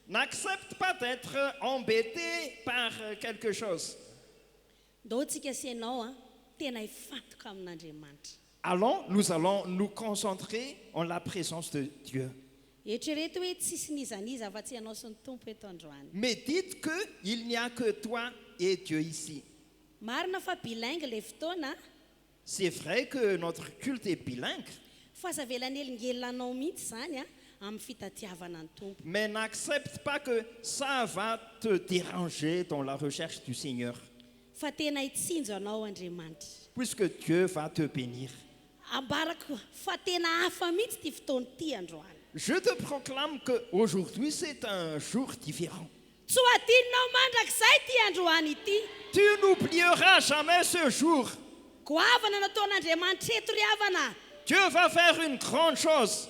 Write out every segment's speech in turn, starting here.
N'accepte pas d'être embêté par quelque chose. Allons, nous allons nous concentrer en la présence de Dieu. Mais dites qu'il n'y a que toi et Dieu ici. C'est vrai que notre culte est bilingue. Mais n'accepte pas que ça va te déranger dans la recherche du Seigneur. Puisque Dieu va te bénir. Je te proclame qu'aujourd'hui c'est un jour différent. Tu n'oublieras jamais ce jour. Dieu va faire une grande chose.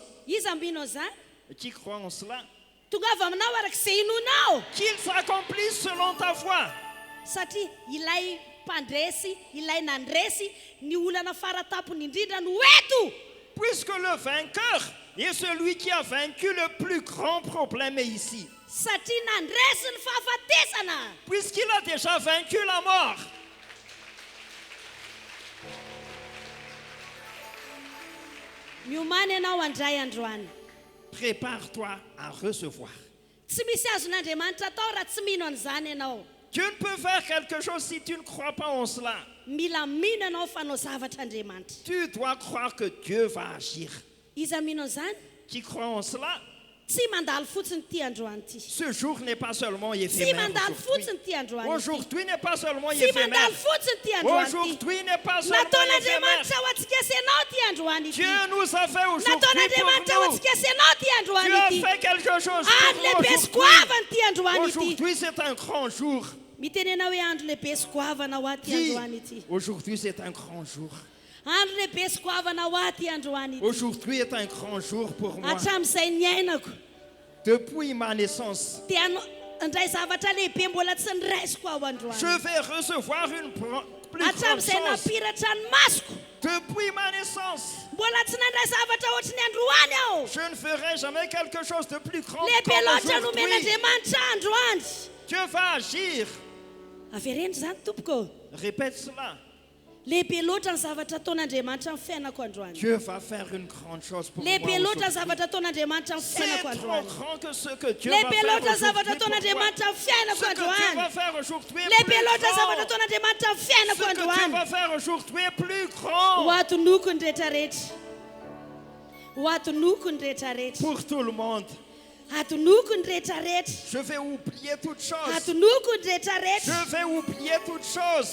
Tu crois en cela? Qu'il s'accomplisse selon ta foi. Puisque le vainqueur est celui qui a vaincu le plus grand problème ici. Puisqu'il a déjà vaincu la mort. Prépare-toi à recevoir. Tu ne peux faire quelque chose si tu ne crois pas en cela. Tu dois croire que Dieu va agir. Tu crois en cela? Ce jour n'est pas seulement éphémère. Aujourd'hui n'est pas seulement éphémère. Aujourd'hui n'est pas seulement éphémère. Dieu nous a fait aujourd'hui pour nous. Dieu a fait quelque chose pour nous. Aujourd'hui c'est un grand jour. Aujourd'hui c'est un grand jour. Aujourd'hui est un grand jour pour moi. Depuis ma naissance, je vais recevoir une plus grande chose. Depuis ma naissance, je ne ferai jamais quelque chose de plus grand qu'aujourd'hui. Dieu va agir. Répète cela. Dieu va faire une grande chose pour moi aujourd'hui. C'est trop grand que ce que Dieu va faire aujourd'hui pour moi. Ce que Dieu va faire aujourd'hui est plus grand. Ce que Dieu va faire aujourd'hui est plus grand. Pour tout le monde. Je vais oublier toute chose. Je vais oublier toute chose.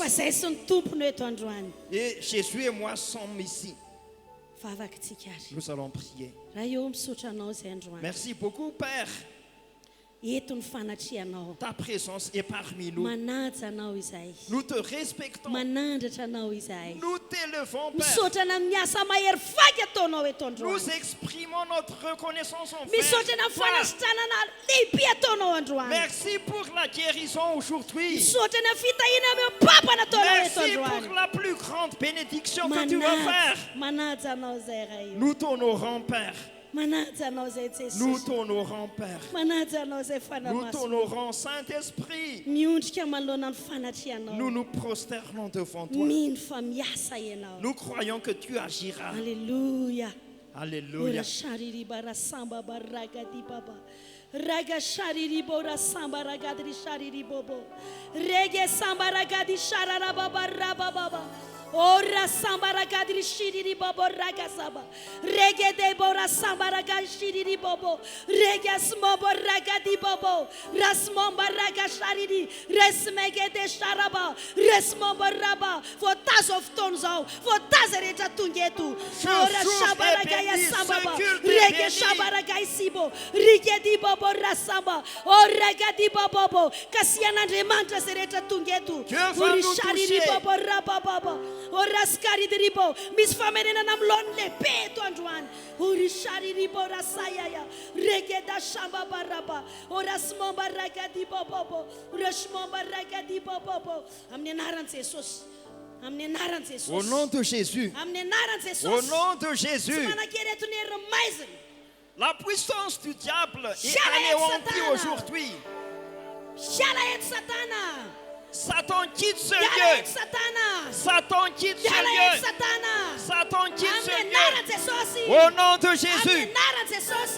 Et Jésus et moi sommes ici. Nous allons prier. Merci beaucoup, Père. Ta présence est parmi nous. Nous te respectons. Nous t'élevons, Père. Nous exprimons notre reconnaissance envers toi. Merci pour la guérison aujourd'hui. Merci pour la plus grande bénédiction que tu vas faire. Nous t'honorons, Père. Nous t'honorons, Père. Nous t'honorons, Saint-Esprit. Nous nous prosternons devant toi. Nous croyons que tu agiras. Alléluia. Alléluia. Raga shariri bora samba ragadri shariri bobo. Rege samba ragadi sharara baba raba baba. Ora samba ragadri shiriri bobo raga samba. Rege de bora samba raga shiriri bobo. Rege smobo ragadi bobo. Rasmomba raga shariri. Resmege de sharaba. Resmomba raba. For tas of tons out. For tazereta tungetu. Ora shaba raga ya samba. Rege shaba raga sibo. Rege di bobo. Rasamba, oh regadi bobo, kasiana demanta sereta tungetu, urishari bobo rababa, oh raskari dribo, Miss Famena nam lonle peto anjuan, urishari ribo rasaya, regeda shamba baraba, oh rasmomba regadi bobo, rashmomba regadi bobo, amnenaran se sos. Au nom de Jésus. Au nom de Jésus. La puissance du diable est anéantie aujourd'hui. Satan quitte ce lieu. Satan quitte ce lieu. Satan quitte ce lieu. Au nom de Jésus.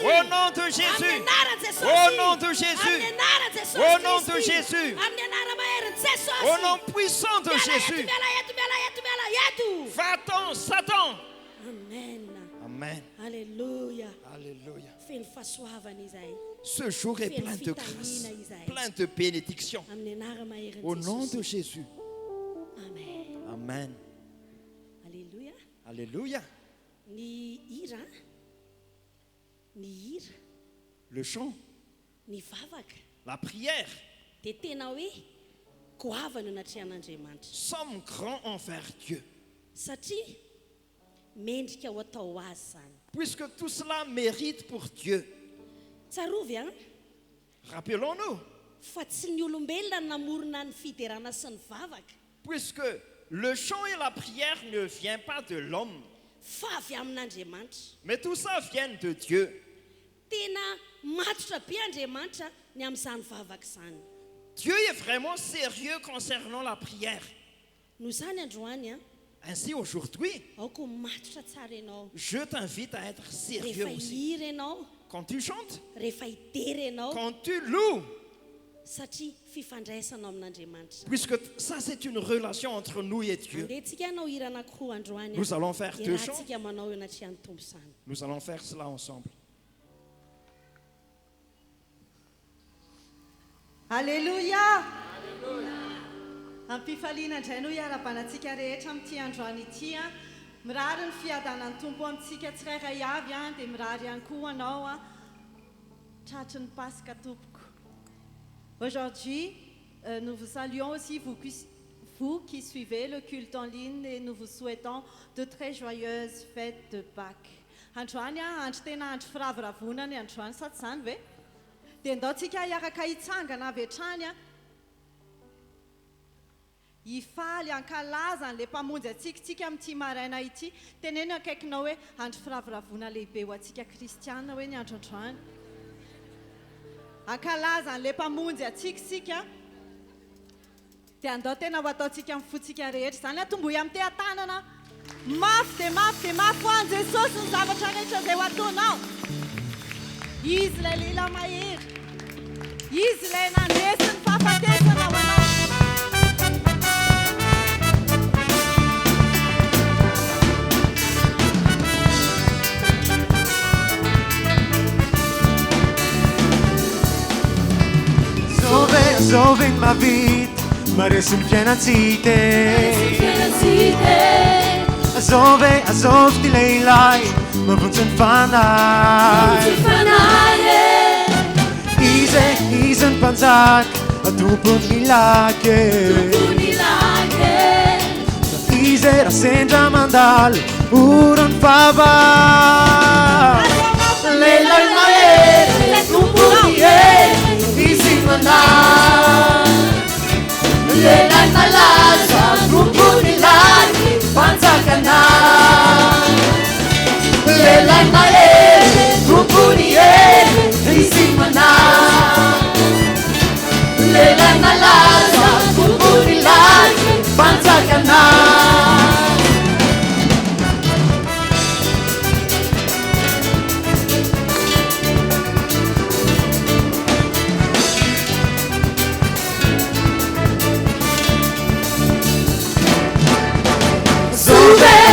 Au nom de Jésus. Au nom de Jésus. Au nom de Jésus. Au nom puissant de Jésus. Va-t'en, Satan. Amen. Amen. Alléluia. Alléluia. Ce Ce jour est plein de grâce, plein de bénédictions. Au nom de Jésus. Amen. Amen. Alléluia. Alléluia. Le chant, la prière, sommes grands envers Dieu. Puisque tout cela mérite pour Dieu. Rappelons-nous. Puisque le chant et la prière ne viennent pas de l'homme. Mais tout ça vient de Dieu. Dieu est vraiment sérieux concernant la prière. Ainsi aujourd'hui, je t'invite à être sérieux aussi. Quand tu chantes, quand tu loues, puisque ça c'est une relation entre nous et Dieu. Nous allons faire deux chants. Nous allons faire cela ensemble. Alléluia. Ampifaliana indray no iara-banatsika rehetra amin'ity androany ity a. Mirary ny fiadanan'ny tompo amintsika tsirairay avy a, dia mirary ihany koa anao a. Tratry ny Pasika tompoko. Aujourd'hui, nous vous saluons aussi vous qui suivez le culte en ligne et nous vous souhaitons de très joyeuses fêtes de Pâques. Androany a, andro tena andro firavoravona ny androany sa tsy izany ve? Dia andaontsika hiaraka hitsangana avy hatrany a. Hifaly hankalaza an'ilay mpamonjy antsika amin'ity maraina ity. Teneny akaikinao hoe andro firavoravona lehibe ho antsika kristiana hoe ny andro androany. Hankalaza an'ilay mpamonjy antsika. Dia andao tena ho ataontsika mifotsika rehetra. Izany atombohy amin'ny tehan-tanana. Mafy dia mafy ho an'i Jesosy ny zavatra rehetra izay ho ataonao. Izy ilay lehilahy mahery. Izy ilay nandresy ny fahafatesana ho anao. Zove ma vita, ma resim pianazite. Azov ti leilai, ma vunzen fanai. Isen panzak, a tu punilake. Ise rasendra mandal, uron fava. Leilai maere, tu punilake. Leilai malaza, grupo di lari, panzacana. Leilai maere, grupo di risimana. Leilai malaza, grupo di lari, panzacana.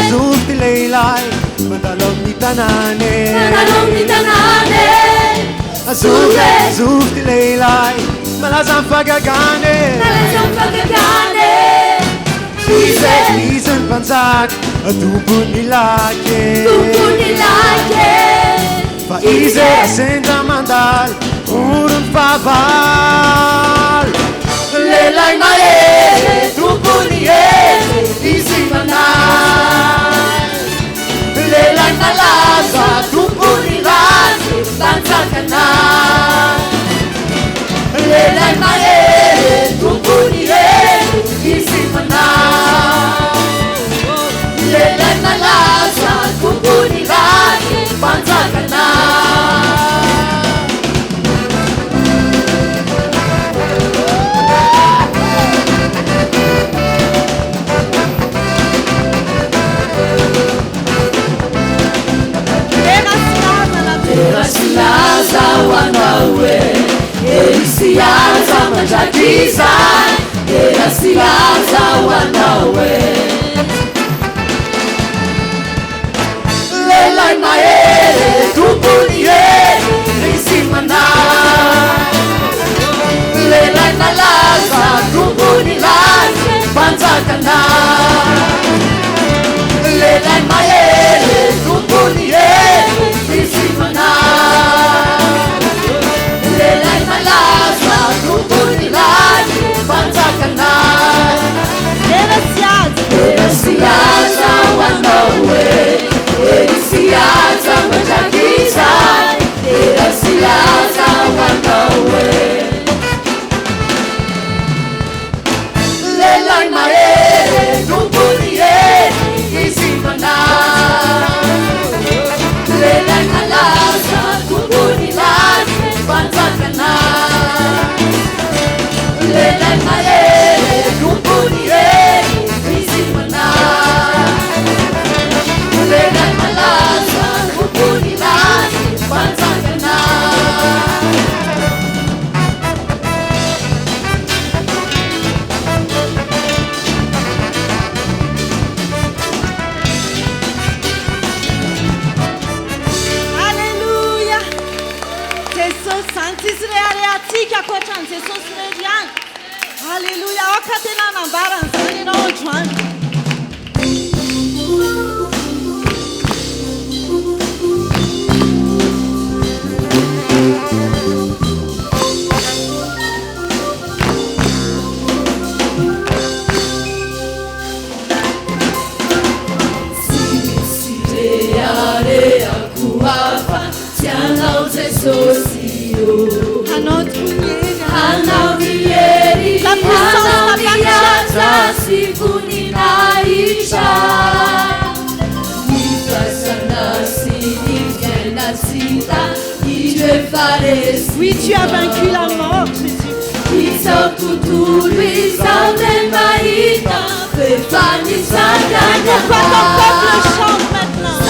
Zuti leilai, madalong ni tanane. Zuti leilai, malasang pagagane. Isen panzak, atupun nilake. Fa ise asenda mandal, urun faval. Leilai maere, tupun niere, isi manal. Leilai malaza, tupun nilake, panzacana. Leilai maere, tupun niere, isi manal. silaza wanawe silaza matatiza silaza wanawe lela maere tupunie risimana lela nalaza tupunilaza panzakana lela maere tupunie risimana lela nalaza tupunilaza panzakana silaza wanawe silaza matatiza silaza wanawe lela maere tupunie isimana lela nalaza tupunilaza panzakana lela maere tupunie isimana lela nalaza tupunilaza panzakana Alléluia, okatena nambara nzani na ojwani. La puissance oui, tu as vaincu la mort, Jésus. Pourquoi ton peuple chante maintenant?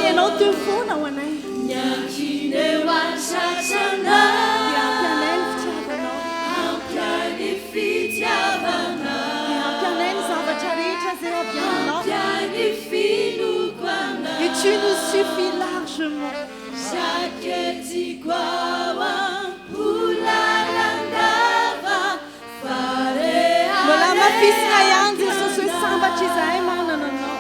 hainao teo foana ho anay ampianay ny fitiavanao ampianay ny zavatra rehetra zay avianao et tu nous suffis largement mbola mafisina ihany jesosy hoe sambatra izahay manana anao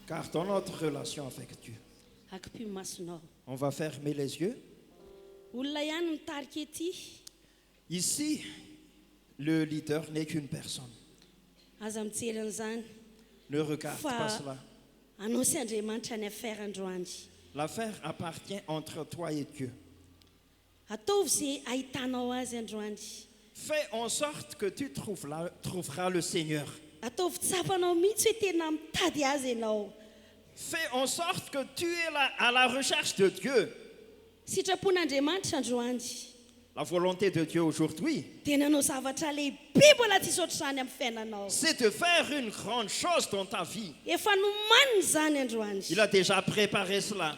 Car dans notre relation avec Dieu, on va fermer les yeux. Ici, le leader n'est qu'une personne. Ne regarde pas cela. L'affaire appartient entre toi et Dieu. Fais en sorte que tu trouveras le Seigneur. Fais en sorte que tu es là à la recherche de Dieu. La volonté de Dieu aujourd'hui, c'est de faire une grande chose dans ta vie. Il a déjà préparé cela.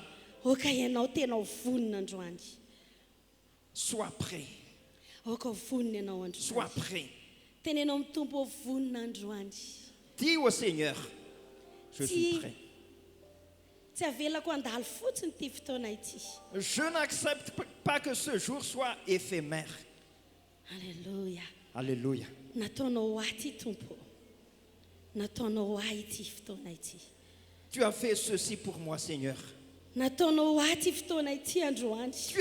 Sois prêt. Sois prêt. Dis au Seigneur, je suis prêt. Je n'accepte pas que ce jour soit éphémère. Alléluia. Alléluia. Tu as fait ceci pour moi, Seigneur. Tu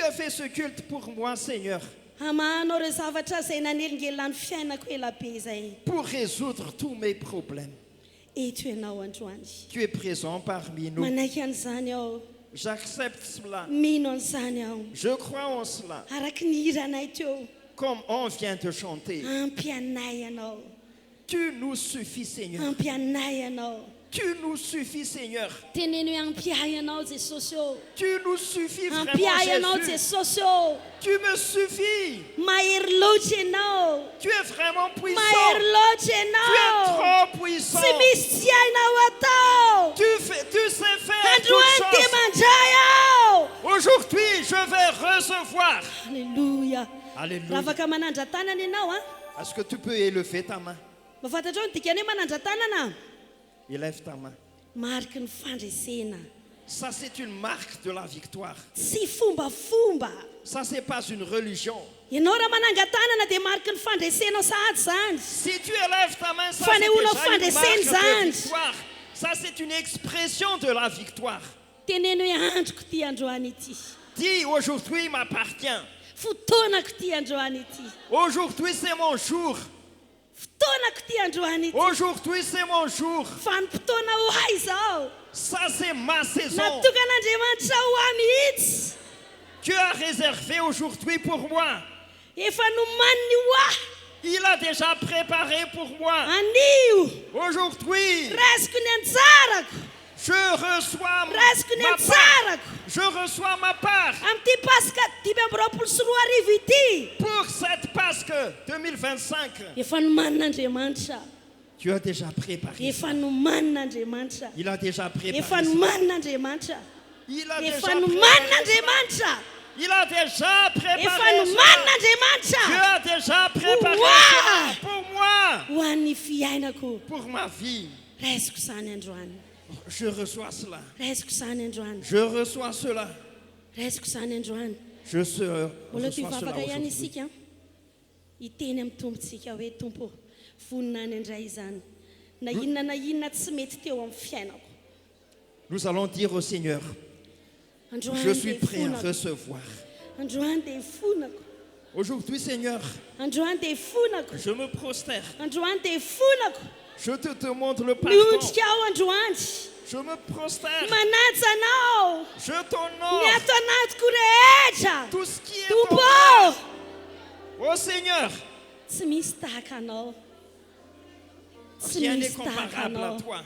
as fait ce culte pour moi, Seigneur. Pour résoudre tous mes problèmes. Tu es présent parmi nous. J'accepte cela. Je crois en cela. Comme on vient de chanter. Tu nous suffis, Seigneur. Tu nous suffis, Seigneur. Tu nous suffis vraiment, Jésus. Tu me suffis. Tu es vraiment puissant. Tu es trop puissant. Tu sais faire toutes choses. Aujourd'hui, je vais recevoir. Alléluia. Alléluia. Est-ce que tu peux élever ta main? Élève ta main. Ça, c'est une marque de la victoire. Ça, c'est pas une religion. Si tu élèves ta main, ça, c'est déjà une marque de victoire. Ça, c'est une expression de la victoire. Dis, aujourd'hui m'appartient. Aujourd'hui, c'est mon jour. Aujourd'hui, c'est mon jour. Ça, c'est ma saison. Dieu a réservé aujourd'hui pour moi. Il a déjà préparé pour moi. Aujourd'hui, je reçois ma part. Je reçois ma part. Pour cette Pâque 2025. Tu as déjà préparé. Il a déjà préparé. Il a déjà préparé. Dieu a déjà préparé pour moi. Pour ma vie. Je reçois cela. Je reçois cela. Je reçois cela aujourd'hui. Iteny amin'ny tompontsika hoe tompo vonina any indray izany. Na inona tsy mety teo amin'ny fiainako. Nous allons dire au Seigneur, je suis prêt à recevoir. Androany dia fonako. Aujourd'hui, Seigneur, Androany dia fonako. je me prosterne. Androany dia fonako. Je te demande le pardon. Miodrika aho androany. Je me prosterne. Manaja anao. Je Ny t'honore. ato anatiko rehetra. Tout ce qui est Tompo. ton cœur. Oh Seigneur, Tsy misy tahaka anao. Tsy rien n'est misy tahaka comparable à anao. toi.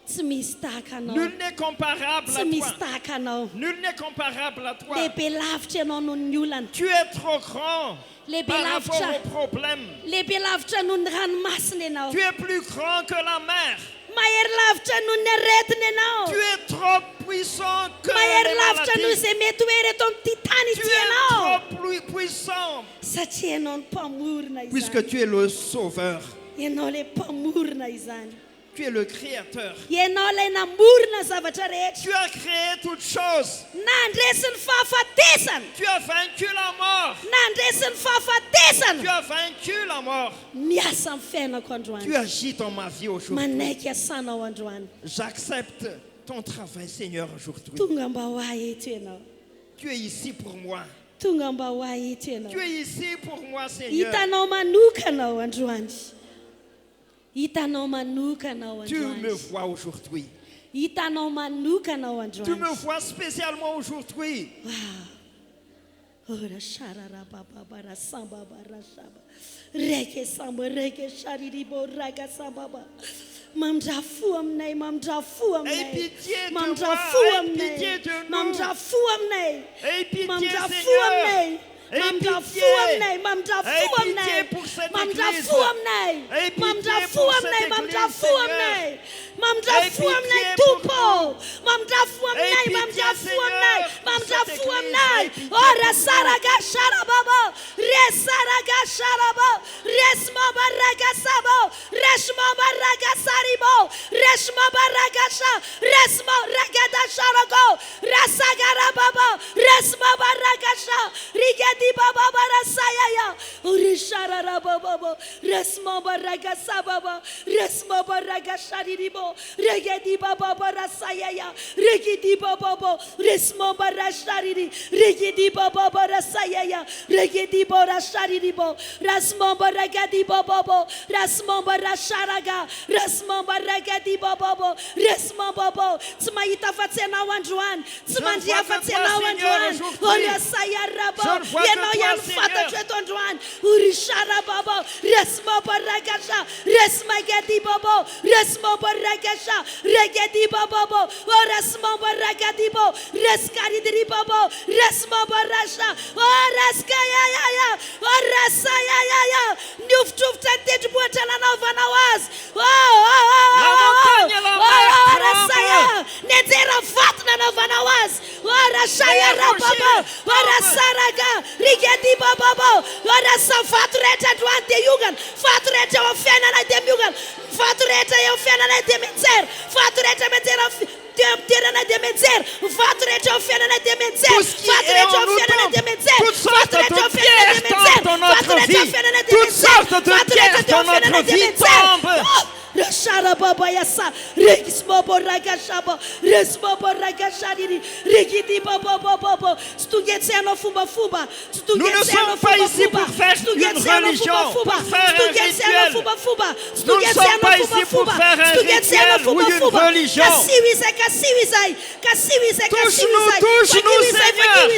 Tsy misy tahaka anao. Nul n'est comparable Tsy à misy toi. tahaka anao. Nul n'est comparable à toi. Lehibe lavitra ianao noho ny olana. Tu es trop grand Lehibe par rapport lavitra. aux problèmes. Lehibe lavitra noho ny ranomasina ianao. Tu es plus grand que la mer. Mahery lavitra noho ny aretina ianao. Tu es trop puissant que Mahery les lavitra noho maladies. izay mety hoe reto amin'ny titany Tu ity es ianao. trop plus puissant Satria ianao ny mpamorona puisque izany. tu es le sauveur. Ianao le mpamorona izany. Tu es le créateur. Ianao ilay namorona zavatra rehetra. Tu as créé toutes choses. Nandresy ny fahafatesana. Tu as vaincu la mort. Nandresy ny Tu fahafatesana. as vaincu la mort. Miasa amin'ny fiainako Tu androany. agis dans ma vie aujourd'hui. Manaiky asanao androany. J'accepte ton travail, Seigneur, aujourd'hui. Tonga mba ho ahy eto ianao. Tu es ici pour moi. Tonga mba ho ahy eto ianao. Tu es ici pour moi, Seigneur. Hitanao manokanao androany. Hitanao manokanao Tu me androany. vois aujourd'hui. Hitanao manokanao Tu me androany. vois spécialement aujourd'hui. Ora sharara baba bara samba bara shaba. Reke samba reke shariri bo raga samba ba. Mamdrafo aminay, mamdrafo aminay. Aie pitié de moi, Mamdrafo aie pitié aminay. de nous. Mamdrafo aminay. Aie pitié, Mamdrafo Seigneur. aminay. Aie Mamdrafo pitié. aminay, mamdrafo Aie pitié aminay. pour cette Mamdrafo église. aminay. Aie pitié Mamdrafo pour cette aminay, église, mamdrafo Seigneur. aminay. Aie Mamdrafo pitié aminay pour tupo. Mamdrafo Aie aminay, pitié, mamdrafo Seigneur, aminay. pour cette Mamdrafo église. aminay. Aie pitié Ora pour saraga sharababa. Resaraga sharaba. Resma baraga sabo. Resma baraga saribo. Resma baraga sha. Resma ragada sharago. Rasagara baba. Resma baraga sha. Rigedi baba barasayaya. Ore sharara baba. Resma baraga sababa. Resma baraga shariribo. Regedi baba barasayaya. Regedi baba. Resma barashariri. Regedi baba barasayaya. Regedi barashariribo. Rasma baragadi baba. Rasma barasharaga. Rasma baragadi baba. Resma baba. Tsmaita fatsena wandruan. Tsmandia fatsena wandruan. Ora sayara baba. Yeno yan fata tretondruan. Uri shara baba. Resma baragasha. Resma gadi baba. Resma baragasha. Regedi baba. Resma baragadi baba. Reskari diri baba. Resma barasha. Oraskaya ya ya. Orasaya ya ya. Nuftruf tentet buatana novana was. Orasaya. Nedzera fatna novana was. Orasaya rababa. Orasaraga. Rigedi baba. Orasafatureta duante yugan. Fatureta ofena na demugan. Fatureta ofena na demenzer. Fatureta metera na demenzer. Fatureta ofena na demenzer. Tout ce qui est en nous tombe. Toutes sortes de pierres tombent dans notre vie. Toutes sortes de pierres dans notre vie tombent. Rashara baba yasa regismo boraga shaba resmo boraga shariri regidi baba baba stugeteno fumba fumba Nous ne sommes pas ici pour faire une religion, pour faire un rituel. Nous ne sommes pas ici pour faire un rituel ou une religion. Touche-nous, Seigneur.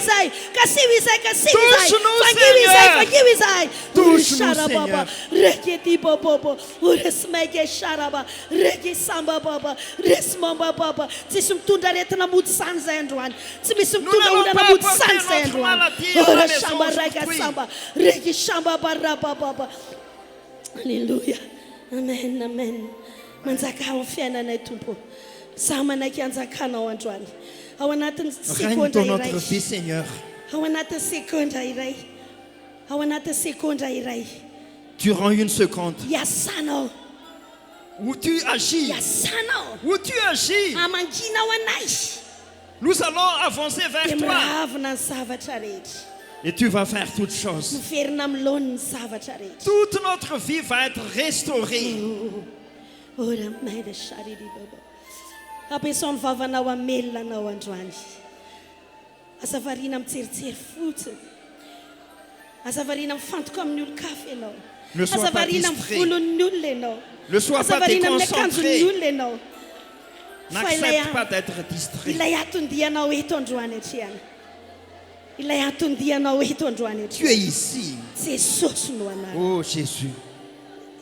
Touche-nous, Seigneur. Regedi baba uresmege sharaba regi samba baba resmamba baba tisumtunda retna mutsan zendwan timisumtunda udana mutsan zendwan ora shamba rega samba regi shamba baraba baba hallelujah amen amen manzaka ofiana na tumpo sama na kianzakana wandwani awanatin Règne dans notre vie, Seigneur. awanatin sekonda irai awanatin sekonda irai Durant une seconde, yasano où tu agis, yasano où tu agis, amangina wanaishi nous allons avancer vers toi. Imravna savachari Et tu vas faire toutes choses. Toute notre vie va être restaurée. Ne sois pas distrait. Ne sois pas déconcentré. N'accepte pas d'être distrait. Tu es ici. Oh Jésus.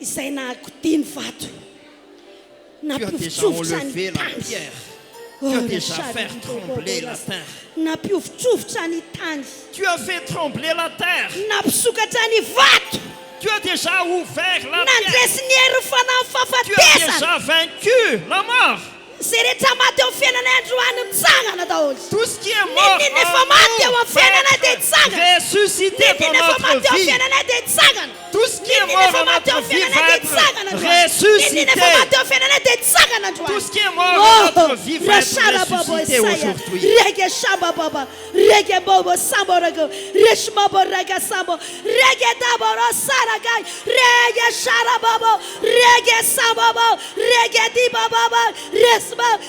Tu as déjà enlevé la pierre. Tu as déjà fait trembler la terre. Tu as fait trembler la terre. Tu as déjà ouvert la pierre. Tu as déjà vaincu la mort. Tout ce qui est mort va être ressuscité dans notre vie. Tout ce qui est mort dans notre vie va être ressuscité. Tout ce qui est mort dans notre vie va être ressuscité aujourd'hui.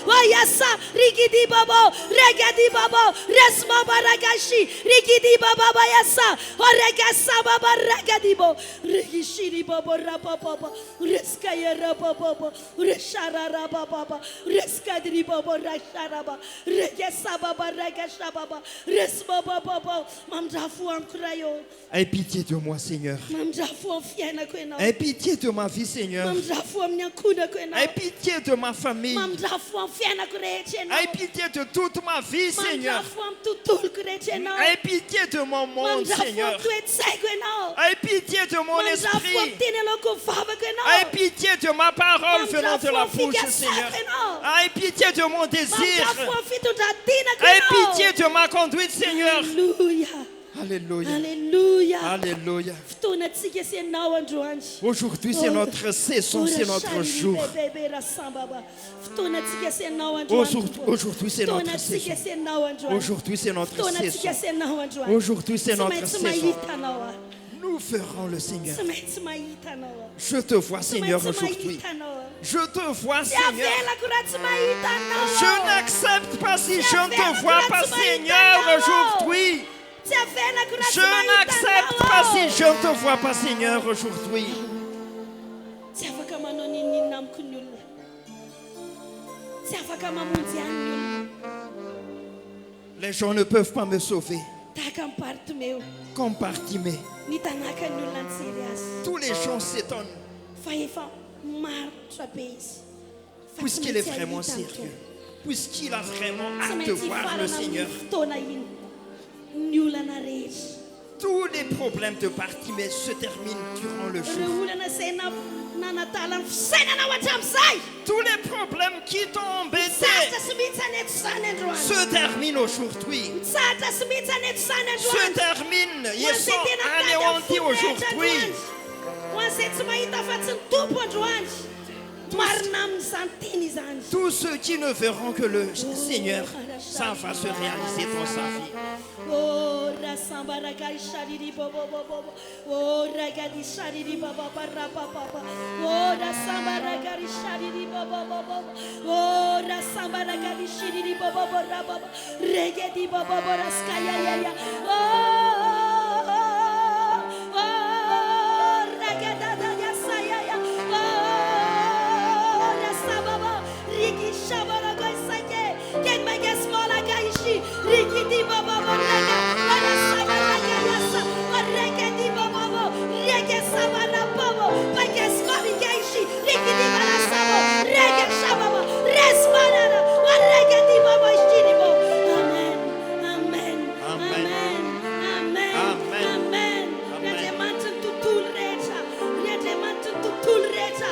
Wayasa rigidi babo regadi babo resma baragashi rigidi baba bayasa oregasa baba regadi bo regishiri babo rapapa reskaya rapapa reshara rapapa reskadri babo rasharaba regesa baba regasha baba resma baba mamdafu amkrayo. Aie pitié de moi, Seigneur. Aie pitié de ma vie, Seigneur. Aie pitié de ma famille. Aie pitié de toute ma vie, Seigneur. Aie pitié de mon monde, Seigneur. Aie pitié de mon esprit. Aie pitié de ma parole venant de la bouche, Seigneur. Aie pitié de mon désir. Aie pitié de ma conduite, Seigneur. Alléluia. Alléluia. Alléluia. Aujourd'hui, c'est notre saison, c'est notre jour. Aujourd'hui, c'est notre saison. Aujourd'hui, c'est notre saison. Aujourd'hui, c'est notre saison. Nous ferons le Seigneur. Je te vois, Seigneur, aujourd'hui. Je te vois, Seigneur. Je n'accepte pas si je ne te vois pas, Seigneur, aujourd'hui. Je n'accepte pas si je ne te vois pas, Seigneur, aujourd'hui. Les gens ne peuvent pas me sauver. Comme Bartimée. Tous les gens s'étonnent. Puisqu'il est vraiment sérieux. Puisqu'il a vraiment hâte de voir le Seigneur. Tous les problèmes de Bartimée se terminent durant le jour. Tous les problèmes qui t'ont embêté se terminent aujourd'hui. Se terminent. Ils sont anéantis aujourd'hui. Tous ceux qui ne verront que le Seigneur, ça va se réaliser dans sa vie. Oh, rasamba ragai shariri bobo bobo. Oh, ragadi shariri baba barra papa. Oh, rasamba ragari shariri bobo bobo. Oh, rasamba ragadi shariri bobo barra papa. Regedi bobo boraskaya ya ya. Oh, ragada ya saya ya. Oh, rasamba rigi shabara gai sake. Ken magas mola gaishi. Rigi baba raga.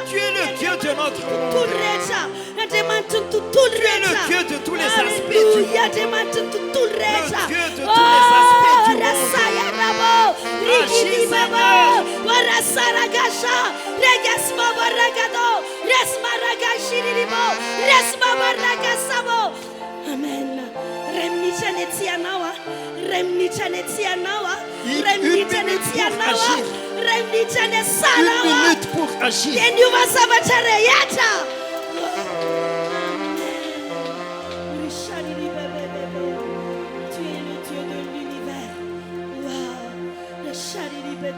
Tu es le Dieu de notre monde. Tu es le Dieu de tous les aspects du monde. Le Dieu de tous les aspects du monde. Agis, Amen. pour agir.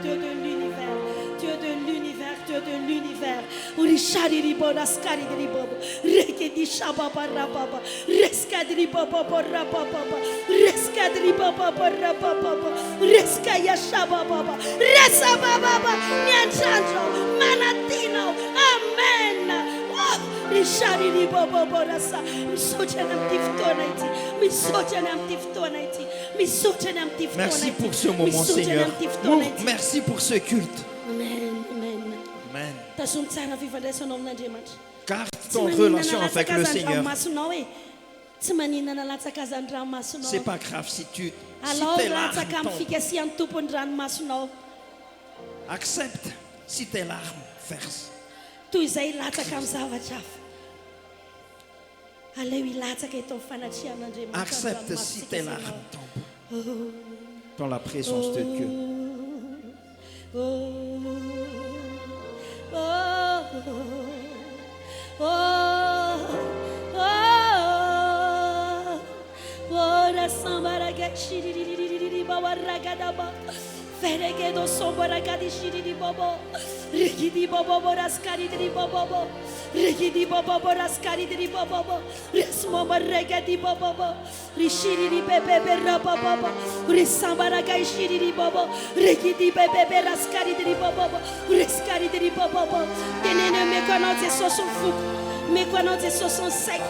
Dieu de l'univers, Dieu de l'univers. Urishari boraskari di bobo, rekedi shababa rababa, reskadri baba rababa, reskadri baba rababa, reskaya shababa, resababa, nyanchanjo, manatino, amen. Rishari di bobo borasa, misojanam tiftonaiti, misojanam tiftonaiti, misojanam tiftonaiti. Merci pour ce moment, Seigneur. Merci pour ce culte. Amen, amen. Amen. Car ton relation avec le Seigneur, c'est pas grave si tes larmes tombent. Accepte si tes larmes versent. Accepte si tes larmes tombent dans la présence de Dieu. Feregedo sombaragadi shiri bobo, rigidi bobo boraskari di bobo, rigidi bobo boraskari di bobo, resmo baragadi bobo, rishiri di bebe bobo, risambaragai shiri di bobo, rigidi bebe beraskari di bobo, riskari di bobo, tenene me konote sosul fuk, me konote sosul sec,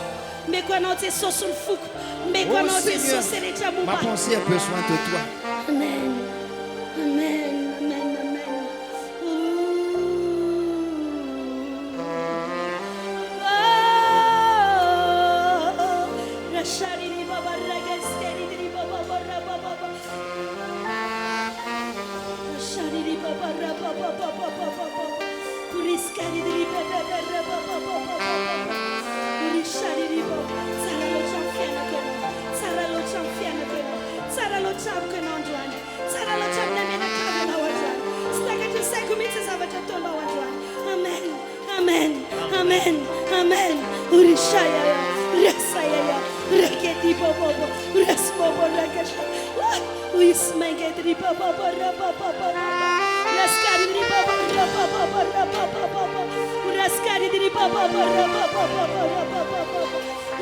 me konote sosul fuk, me konote sosele jamuba. Ma pensée a besoin de toi. Amen. Amen, amen, amen. Rashari di baba ragaskeri di baba baba. Rashari di baba baba. Puriskari di baba baba. Purishari di baba. Sarà lo champion Joan. Sarà lo champion na kabela wajan. Staka tu sai kumita sabato lo wajan. Amen. Amen. Amen. Amen. Urishaya. Resaya. Reketi bobo. Resbobo rakasha. Uismengedri bobo baba. Raskari di bobo baba. Raskari di bobo baba.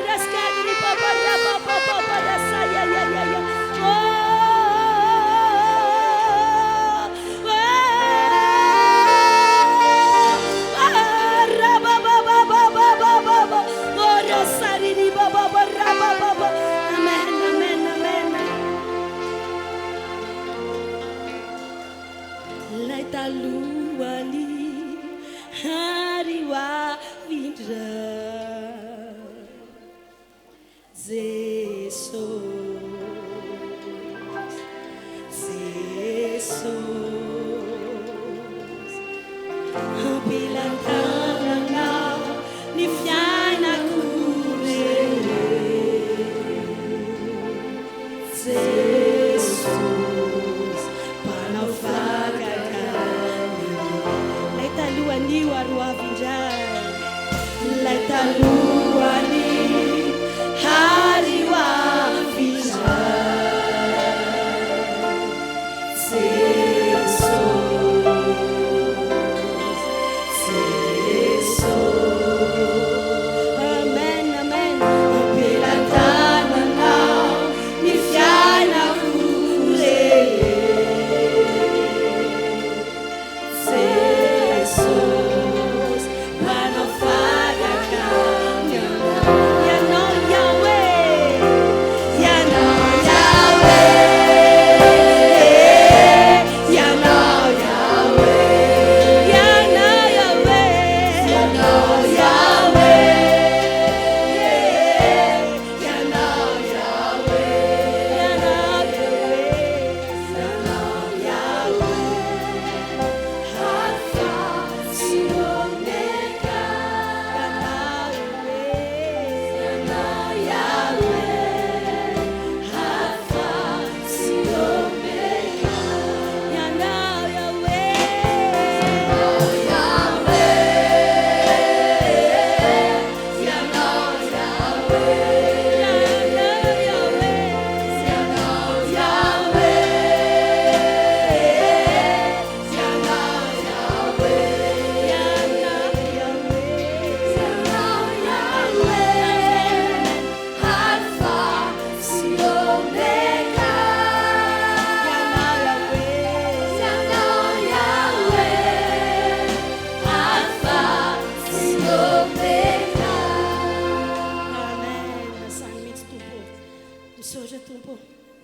Raskari di bobo baba. Rasaya ya. Luali hariwa vidra zeso bilantana ni fiana kure zeso para faga Luani warua vinjai Leta luani hariwa vinjai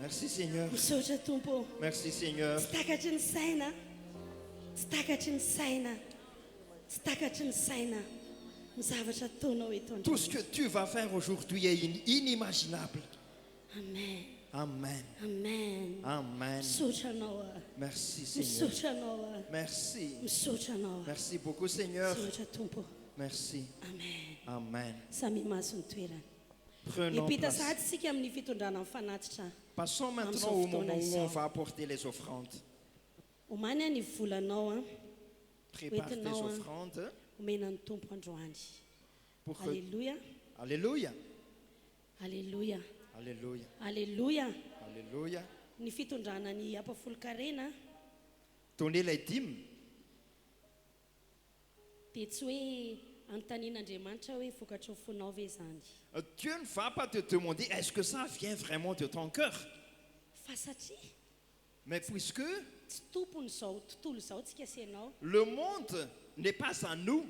Merci Seigneur. Merci Seigneur. Tout ce que tu vas faire aujourd'hui est inimaginable. Amen. Amen. Amen. Amen. Merci Seigneur. Merci. Merci beaucoup Seigneur. Merci. Amen. Amen. Prenons place. Passons maintenant au moment où on va apporter les offrandes. Prépare tes offrandes. Pour que... Alléluia. Alléluia. Alléluia. Alléluia. Alléluia. Alléluia. Ny fitondrana ny ampafolon-karena Donnez les dîmes. dia tsy hoe anontanian'Andriamanitra hoe vokatra ho fonao ve zany. Dieu ne va pas te demander est-ce que ça vient vraiment de ton cœur. Fa satria Mais puisque tsy tompony zao tontolo zao tsika senao le monde n'est pas à nous.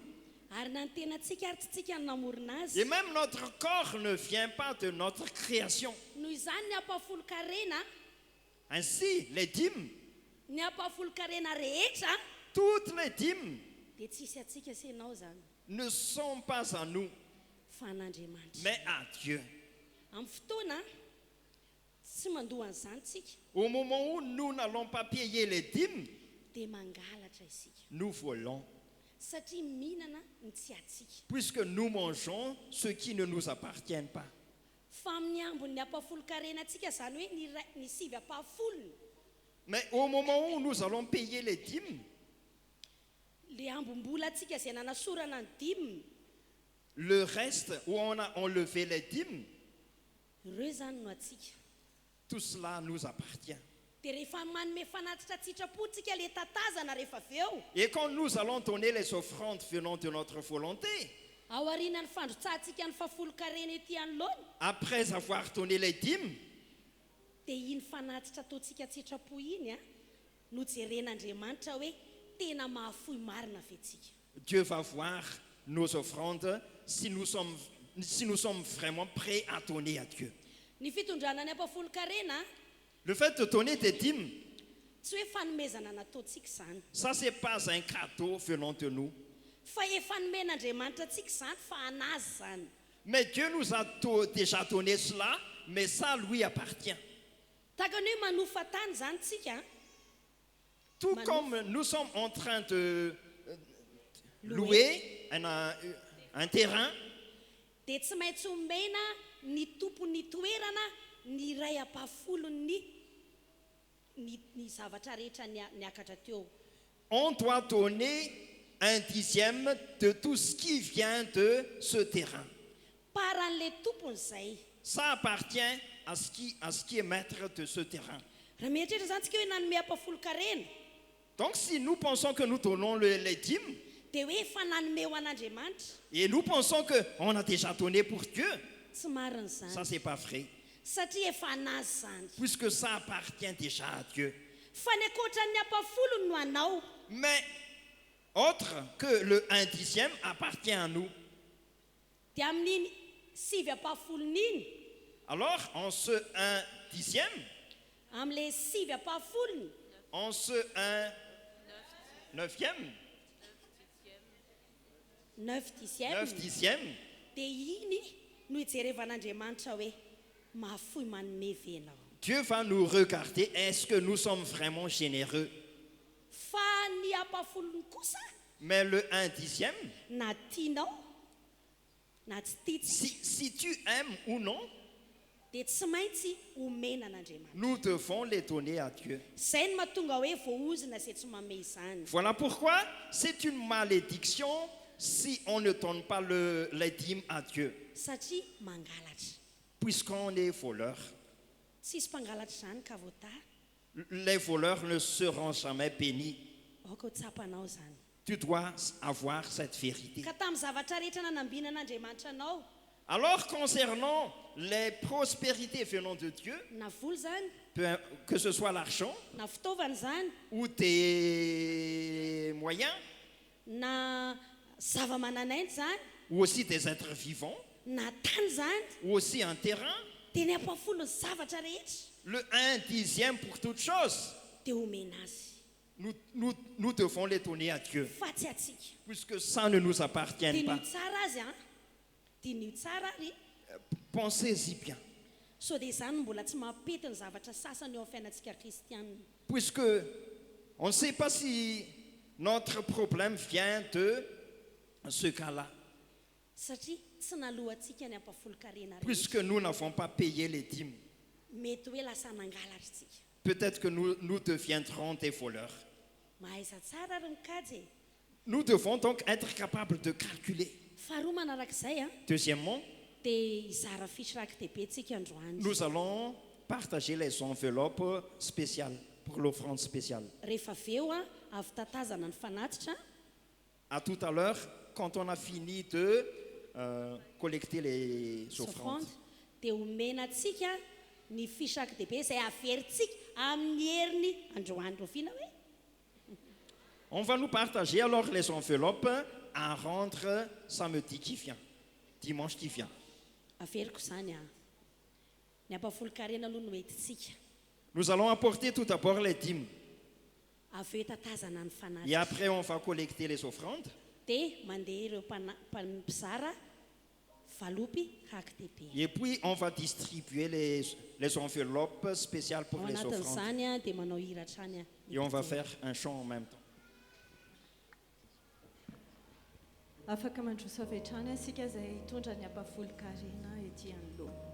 Ary na ny tenantsika ary tsy tsika no namorona azy. Et même notre corps ne vient pas de notre création. Noho izany ny ampahafolo-karena Ainsi, les dîmes, ny ampahafolo-karena rehetra toutes les dîmes dia tsisy atsika senao zany ne sont pas à nous, fa an'Andriamanitra. mais à Dieu. Amin'ny fotoana tsy mandohan'izany tsika Au moment où nous n'allons pas payer les dîmes, dia mangalatra isika nous volons. satria mihinana ny tsy atsika. Puisque nous mangeons ce qui ne nous appartient pas. Fa amin'ny ambon'ny ampahafolo-karena atsika zany hoe ny sivy ampahafolony Mais au moment où nous allons payer les dîmes, le ambom-bola atsika izay nanasorana ny dimy le reste où on a enlevé les dîmes, ireo zany no atsika. tout cela nous appartient. Dia rehefa manome fanatitra tsitrapontsika le tatazana rehefa avy eo Et quand nous allons donner les offrandes venant de notre volonté, ao aorianany fandrotsahantsika ny fahafolo-karena ety anoloana après avoir donné les dîmes, dia iny fanatitra ataontsika tsitrapo iny no jeren'Andriamanitra hoe tena mahafoy marina fetsika. Dieu va voir nos offrandes si nous sommes vraiment prêts à donner à Dieu. Ny fitondrana ny ampahafolo-karena Le fait de donner des dîmes, tsy hoe fanomezana nataontsika zany ça c'est pas un cadeau venant de nous. fa efa nomen'Andriamanitra atsika zany fa anazy zany. Mais Dieu nous a déjà donné cela, mais ça lui appartient. Tahaka ny hoe manofa tany zany tsika Tout comme nous sommes en train de louer un terrain, dia tsy maintsy omena ny tompon'ny toerana ny ray ampahafolony ny zavatra rehetra niakatra teo. on doit donner un dixième de tout ce qui vient de ce terrain. Paran'le tompony izay. Ça appartient à ce qui est maître de ce terrain. Raha mieritreritra zany tsika hoe nanome ampahafolo-karena Donc si nous pensons que nous donnons les dîmes, dia hoe efa nanome ho an'Andriamanitra et nous pensons qu'on a déjà donné pour Dieu, tsy marina ça zany c'est pas vrai. satria efa anazy zany. Puisque ça appartient déjà à Dieu. Fa ny ankoatran'ny ampahafolony no anao Mais autre que le 1/10 appartient à nous. dia amin'iny sivy ampahafolony iny Alors en ce 1/10, amin'le sivy ampahafolony en ce 1/9, 9/10 dia iny no hijerevan'Andriamanitra hoe mahafoy manome venao. Dieu va nous regarder, est-ce que nous sommes vraiment généreux? Fa ny ampahafolony kosa Mais le 1/10, na tianao na tsy tiatsika si tu aimes ou non, dia tsy maintsy omena an'Andriamanitra. nous devons les donner à Dieu. Izay no mahatonga hoe voaozina izay tsy manome izany. Voilà pourquoi c'est une malédiction si on ne donne pas les dîmes à Dieu, Satria mangalatra. puisqu'on est voleur. Tsisy mpangalatra zany ka voata Les voleurs ne seront jamais bénis. aoka ho tsapanao zany. Tu dois avoir cette vérité. Ka tamin'ny zavatra rehetra nanambiana an'Andriamanitra anao Alors concernant les prospérités venant de Dieu, na voly zany que ce soit l'argent na fitaovana zany ou tes moyens, na zava-mananaina zany ou aussi des êtres vivants, na tany zany ou aussi un terrain, Le 1/10 pour toute chose. Nous devons les donner à Dieu. Puisque ça ne nous appartient pas. Pensez-y bien. Puisque on ne sait pas si notre problème vient de ce cas-là. Puisque nous n'avons pas payé les dîmes. Peut-être que nous deviendrons des voleurs. Nous devons donc être capables de calculer. Deuxièmement, nous allons partager les enveloppes spéciales pour l'offrande spéciale. À tout à l'heure, quand on a fini de collecter les offrandes. On va nous partager alors les enveloppes à rendre samedi qui vient, dimanche qui vient. Nous allons apporter tout d'abord les dîmes. Et après, on va collecter les offrandes. Et puis, on va distribuer les enveloppes spéciales pour les offrandes. Et on va faire un chant en même temps. Afaka mandrosavetsana isika izay hitondra ny ampahafolon-karena ety anoloana.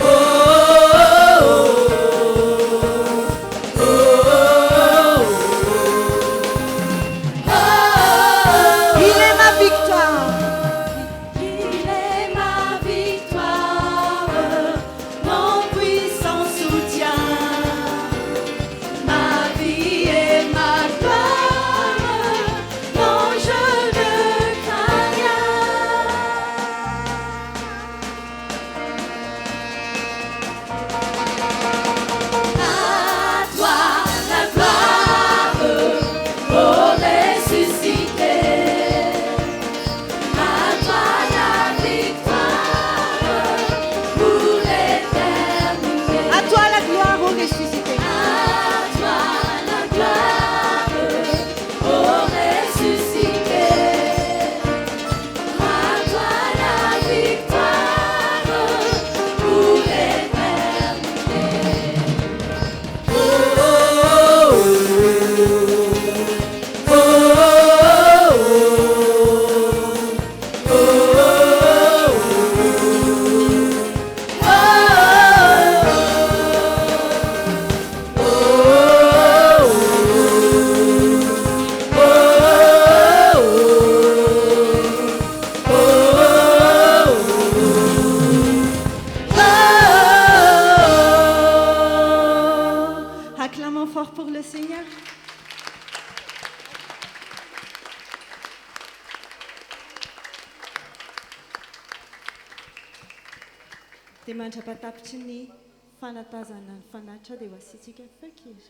Oh dia mandrapatapitry ny fanatazana ny fanatitra dia ho asitsika fekiry.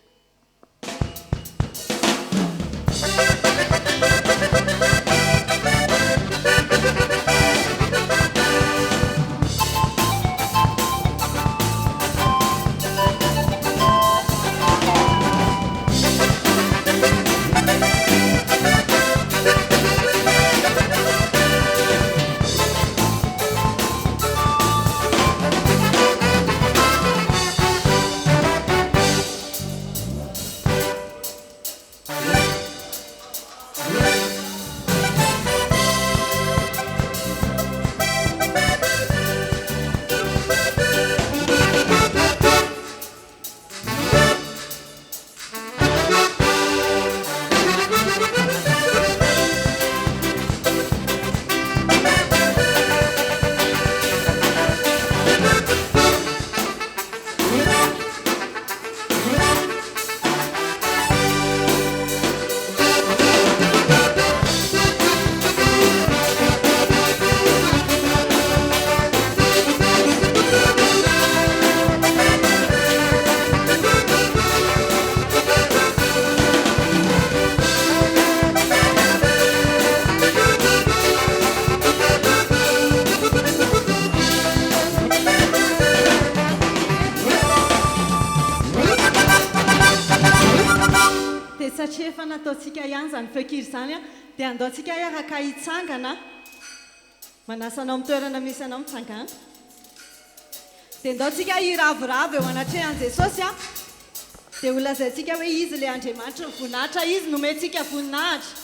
Satria efa nataontsika ihany izany fekiry izany a dia andaontsika hiaraka hitsangana manasanao amin'ny toerana misy anao mitsangana dia andaontsika hiravoravo eo anatrehan'i Jesosy a dia ho lazaintsika hoe izy ilay Andriamanitra ny voninahitra izy nomentsika voninahitra.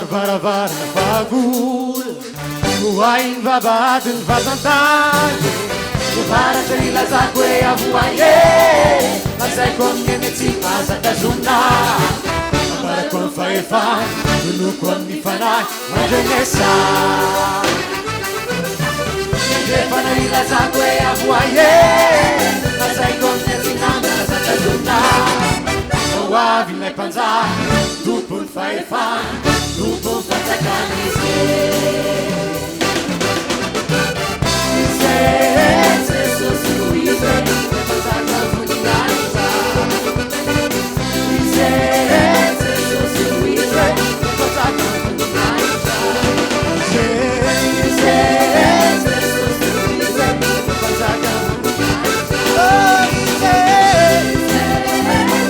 Varvarna fagul Uain vabadin vazantani Uvarata ilazakwe avuaye Masai kon nemeti azatazuna Amara kon faefan Dunu kon nifanai Majenesa Jefana ilazakwe avuaye Masai kon nemeti azatazuna Oavin le panzai Dupun faefan Dupun fatsakanise Jesus Luise Fatsaka vuninaiza Jesus Luise Fatsaka vuninaiza Jesus Luise Fatsaka vuninaiza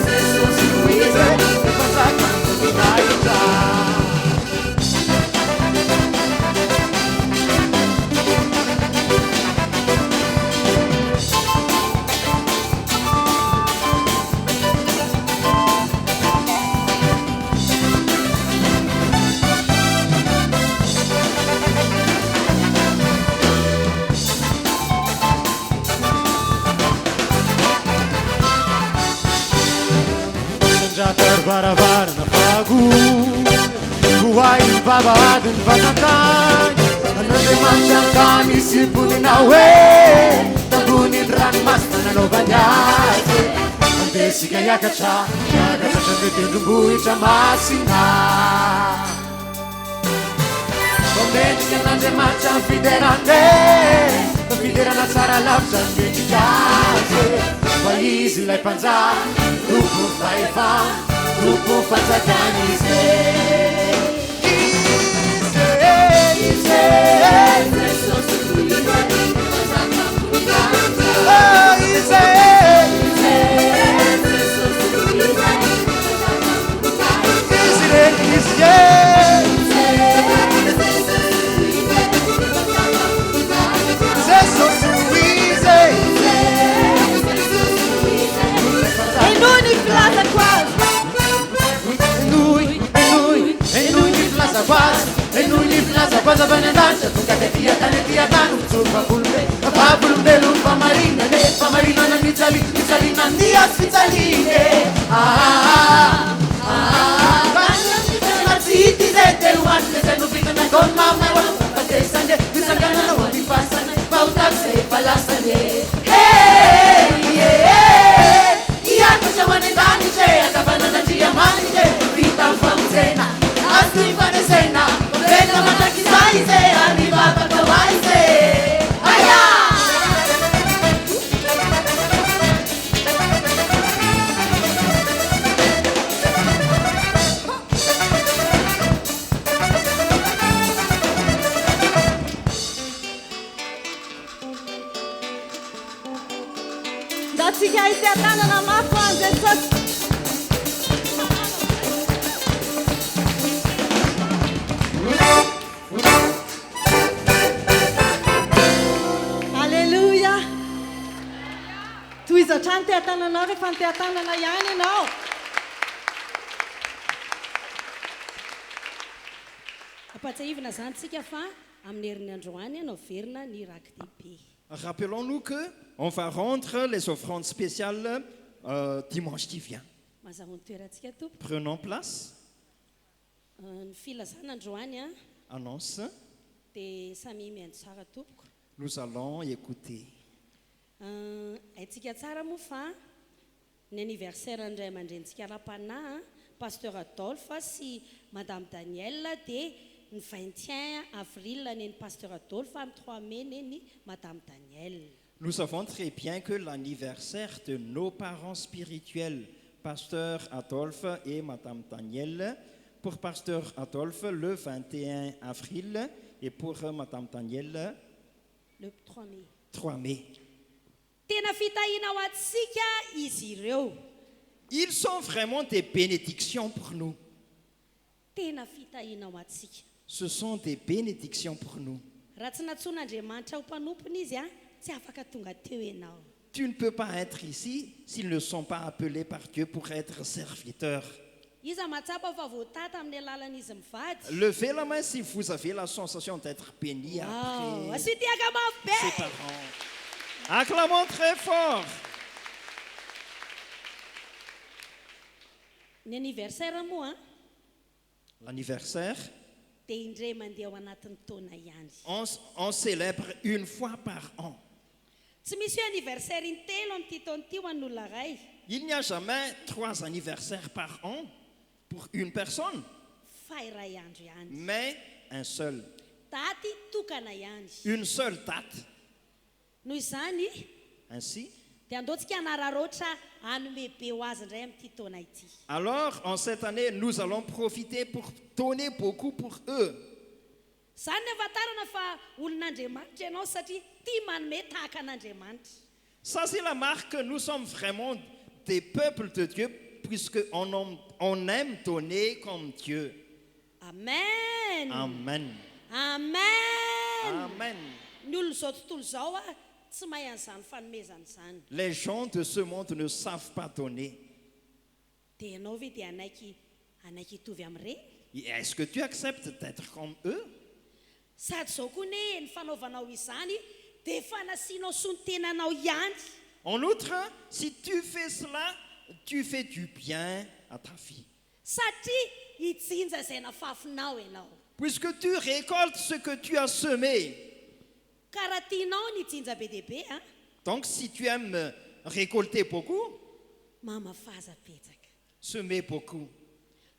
Jesus Luise Fatsaka vuninaiza. Barabar na pagu Uai babadin vazantani Anande manchantani sipuni na we Tabuni dran mastana no banyate Andesi kaya kacha Yagacha chandetindumbu chamasina Komenti kanande machan fiderande Fiderana sara lapsan vitichase Paisi lai panza Grupo faifan Grupo fatsakanise Jesus Luise Fatsaka vuninaiza Jesus Luise Fatsaka vuninaiza Jesus Luise E lui plaza quasi E lui di plaza quasi E lui di plaza Panzabanandacha, Tukatefia, Tanefia, Tanu, Zulpapulpe, Papulumbelu, Pamarina, Pamarina, Mizali, Mizali, Nandia, Spitaline. City, the one that will be the con mamma, but they send it to Sagana, what we pass and about that say, Palasane. Hey, yeah, Yakusha, and Daniche, Cabana, Giamani, Rita Fontena, Asli Panesena, Vena Matakizai, Arrivata Kawaise. Aya! Alléluia. Tu is tante atanana re fante atanana ihany ianao. Apatsahivana zany tsika fa amin'ny herin'ny androany ianao verina ny rakidibe. Rappelons-nous que on va rendre les offrandes spéciales dimanche qui vient. Prenons place. Annonce. Nous allons écouter. L'anniversaire andray aman-drentsika ara-panahy pasteur Adolphe sy madame Danielle de ny 21 avril neny pasteur Adolphe amin'ny 3 mai neny madame Danielle. Nous savons très bien que l'anniversaire de nos parents spirituels, pasteur Adolphe et madame Danielle, pour pasteur Adolphe le 21 avril et pour madame Danielle le 3 mai. 3 mai. Tena fitahina ho antsika izy ireo. Ils sont vraiment des bénédictions pour nous. Tena fitahina ho antsika. Ce sont des bénédictions pour nous. Raha tsy natson'Andriamanitra ho mpanompony izy tsy afaka tonga teo ianao. Tu ne peux pas être ici s'ils ne sont pas appelés par Dieu pour être serviteurs. Iza matsapa fa voatata amin'ny alalan'izy mivady. Levez la main si vous avez la sensation d'être béni après ses parents. Acclamons très fort. L'anniversaire moa. L'anniversaire. Dia mandeha ao anatin'ny taona ihany. On célèbre une fois par an. Tsy misy anniversaire intelo amin'ity taona ity ho an'olona ray. Il n'y a jamais 3 anniversaires par an pour une personne. Fa iray andro ihany. Mais un seul. Daty tokana ihany. Une seule date. Noho izany. Ainsi. Dia andaontsika hanararoatra hanome be ho azy indray amin'ity taona ity. Alors, en cette année, nous allons profiter pour donner beaucoup pour eux. Zany ny ahafantarana fa olon'Andriamanitra ianao satria tia manome tahaka an'Andriamanitra. Ça, c'est la marque que nous sommes vraiment des peuples de Dieu, puisqu'on aime donner comme Dieu. Amen. Amen. Amen. Amen. Ny olona zao tontolo zao tsy mahay an'izany fanomezana izany. Les gens de ce monde ne savent pas donner. Dia ianao ve dia anaiky hitovy amin'ireny? Est-ce que tu acceptes d'être comme eux? Sady zao koa ne ny fanaovanao izany dia fanasianao sy ny tenanao ihany. En outre, si tu fais cela, tu fais du bien à ta vie. Satria hitsinja izay nafafinao ianao. Puisque tu récoltes ce que tu as semé. Karaha tianao ny hitsinja be dia be. Donc si tu aimes récolter beaucoup, mamafaza betsaka. Semer beaucoup.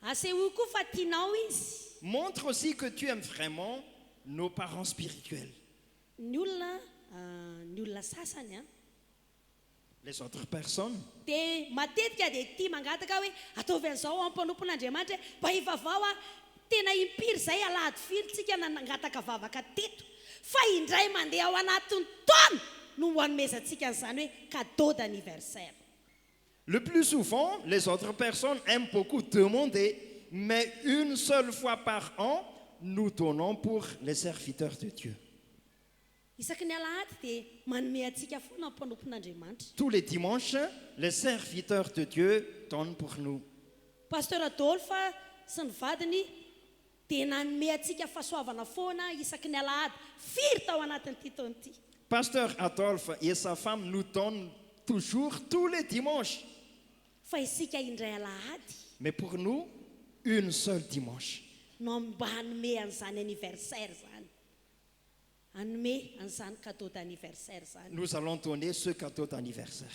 Asehoy koa fa tianao izy. Montre aussi que tu aimes vraiment nos parents spirituels. Ny olona sasany les autres personnes. Dia matetika dia tia mangataka hoe ataovy an'izao ampanopin'Andriamanitra mba hivavao tena impiry izay alahady filitsika nangataka vavaka teto fa indray mandeha ao anatin'ny taona no hanomezantsika an'izany hoe cadeau d'anniversaire. Le plus souvent, les autres personnes aiment beaucoup demander, mais une seule fois par an, nous donnons pour les serviteurs de Dieu. Tous les dimanches, les serviteurs de Dieu donnent pour nous. Pasteur Adolphe sy ny vadiny Pasteur Adolphe et sa femme nous donnent toujours tous les dimanches. Mais pour nous, une seule dimanche. Nous allons donner ce cadeau d'anniversaire.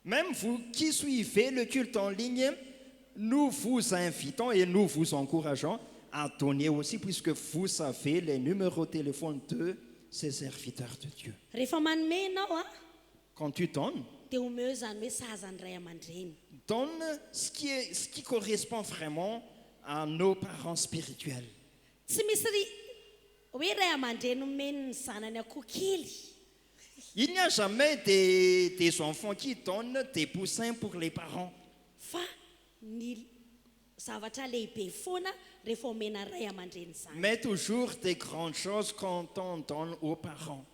Même vous qui suivez le culte en ligne, nous vous invitons et nous vous encourageons à donner aussi, puisque vous savez les numéros de téléphone de ces serviteurs de Dieu. Quand tu donnes, donne ce qui correspond vraiment à nos parents spirituels. Il n'y a jamais des enfants qui donnent des poussins pour les parents. Mais toujours des grandes choses quand on donne aux parents.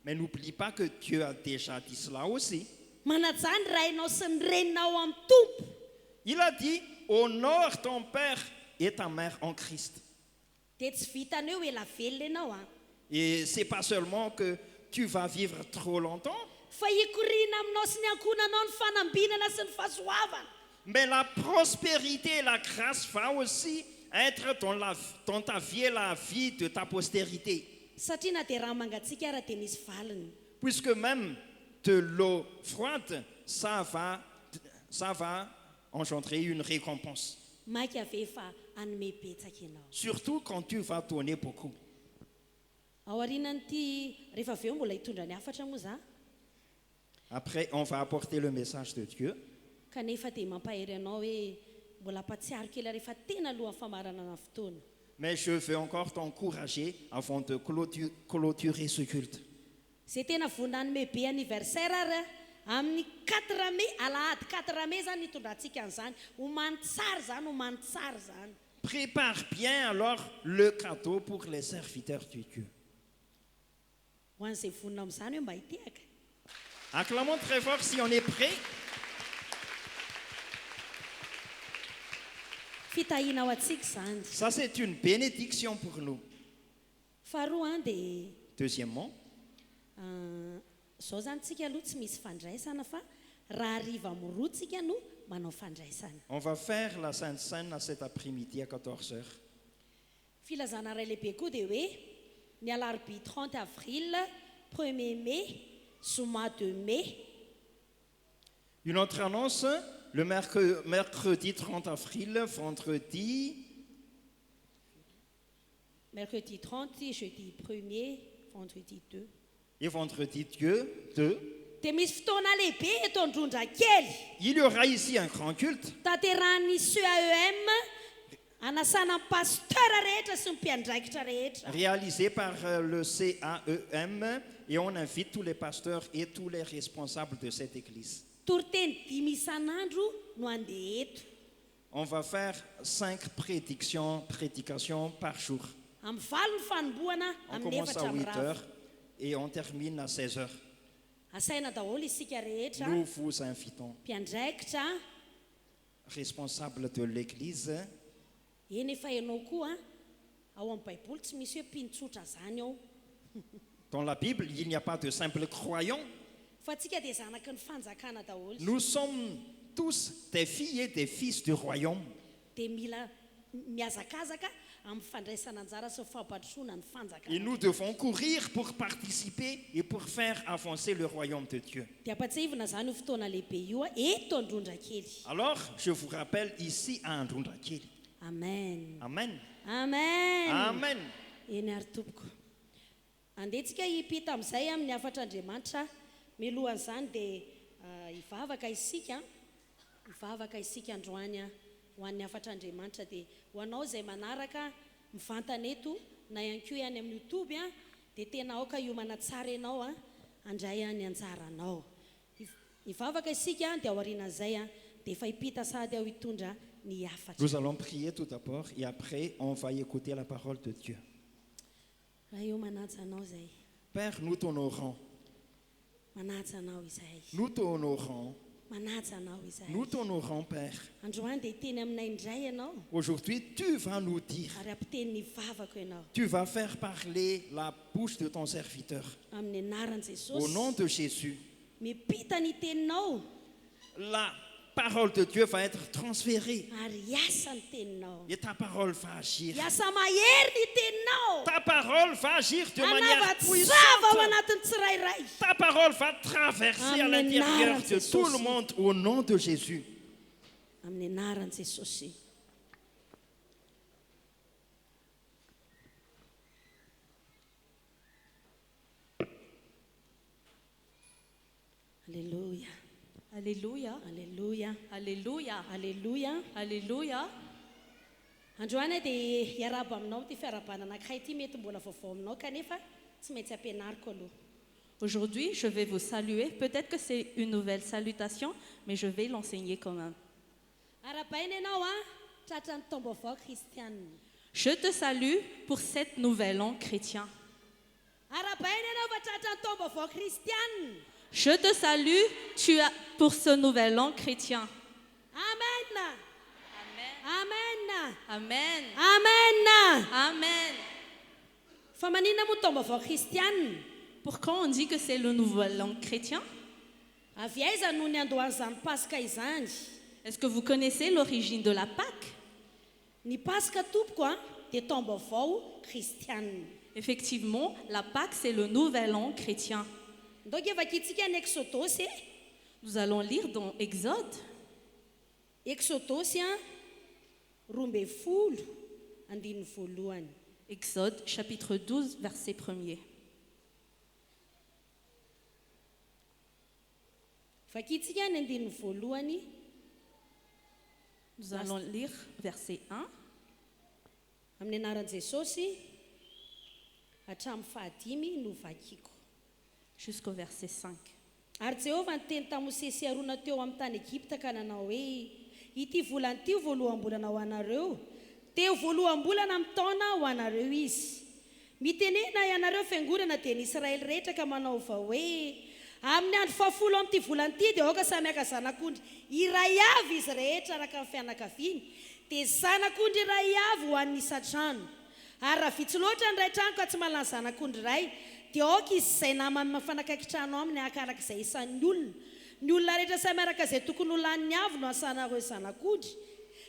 Mais n'oublie pas que Dieu a déjà dit cela aussi. Il a dit, honore ton père et ta mère en Christ. Et c'est pas seulement que tu vas vivre trop longtemps, mais la prospérité et la grâce va aussi être dans ta vie et la vie de ta postérité. Puisque même de l'eau froide, ça va engendrer une récompense. Surtout quand tu vas donner beaucoup. Après, on va apporter le message de Dieu. Mais je veux encore t'encourager avant de clôturer ce culte. Prépare bien alors le cadeau pour les serviteurs de Dieu. Acclamons très fort si on est prêt. Ça, c'est une bénédiction pour nous. Deuxièmement, on va faire la Sainte Seine à cet après-midi à 14h. Ny alarobia 30 avril, 1er mai, Zoma 2 mai. Une autre annonce, le mercredi 30 avril, mercredi 30, jeudi 1er, vendredi 2. Et vendredi 2. Il y aura ici un grand culte. Réalisé par le CAEM, et on invite tous les pasteurs et tous les responsables de cette église. On va faire 5 prédications par jour. On commence à 8h et on termine à 16h. Nous vous invitons, responsables de l'église. Dans la Bible, il n'y a pas de simples croyants. Nous sommes tous des filles et des fils du royaume. Et nous devons courir pour participer et pour faire avancer le royaume de Dieu. Alors, je vous rappelle ici à Andrundakeli. Amen. Amen. Amen. Amen. Eny ary tompoko. Andetsika hipita amin'izay amin'ny afatr'Andriamanitra. Milohan'izany dia hivavaka isika androany ho an'ny afatr'Andriamanitra dia ho anao izay manaraka mivantana eto na ihany koa ihany amin'ny YouTube dia tena aoka hiomana tsara ianao handray ny anjaranao. Hivavaka isika dia ao aorian'izay dia efa hipita sady ao hitondra Nous allons prier tout d'abord et après on va écouter la parole de Dieu. Père, nous t'honorons. Nous t'honorons. Nous t'honorons, Père. Aujourd'hui, tu vas nous dire. Tu vas faire parler la bouche de ton serviteur. Au nom de Jésus. La parole de Dieu va être transférée. Et ta parole va agir. Ta parole va agir de manière puissante. Ta parole va traverser à l'intérieur de tout le monde au nom de Jésus. Alléluia. Alléluia. Alléluia. Alléluia. Alléluia. Alléluia. Androany dia hiarabo aminao ty fiarabanana anankiray ty mety mbola vaovao aminao kanefa tsy maintsy ampianariko aloha. Aujourd'hui, je vais vous saluer. Peut-être que c'est une nouvelle salutation, mais je vais l'enseigner quand même. Arabaina ianao a tratran'ny taom-baovao kristianina. Je te salue pour cette nouvelle an chrétien. Arabaina ianao fa tratran'ny taom-baovao kristianina. Je te salue pour ce nouvel an chrétien. Amen. Amen. Amen. Amen. Amen. Fa maninona moa taom-baovao kristianina? Pourquoi on dit que c'est le nouvel an chrétien? Avy aiza no niandohan'izany Pasika izany? Est-ce que vous connaissez l'origine de la Pâque? Ny Pasika tompoko a dia taom-baovao kristianina. Effectivement, la Pâque, c'est le nouvel an chrétien. Donc vakitsika ny Exodosy. Nous allons lire dans Exode. Exodosy a 12 andininy voalohany. Exode chapitre 12 verset 1er. Vakitsika ny andininy voalohany. Nous allons lire verset 1. Amin'ny anaran'i Jesosy hatramin'ny fahadimy no vakiko. Jusqu'au verset 5. Ary Jehovah niteny tamin'ny Mosesy arona teo amin'ny tany Egypta ka nanao hoe ity volana ity voaloham-bolana ho anareo. Teo voaloham-bolana amin'ny taona ho anareo izy. Mitenena ianareo fiangonana dia ny Israely rehetra ka manao vao hoe amin'ny andro 10 amin'ity volana ity dia aoka samy aka zanak'ondry iray avy izy rehetra araka amin'ny fianakaviany. Dia zanak'ondry iray avy ho an'ny isan-trano. Ary raha vitsy loatra ny ray trano ka tsy manana zanak'ondry iray dia aoka izy izay namany mafanakaiky trano aminy akarak'izay isan'ny olona. Ny olona rehetra samy araka izay tokony ho lan'ny avy no asanareo zanak'ondry.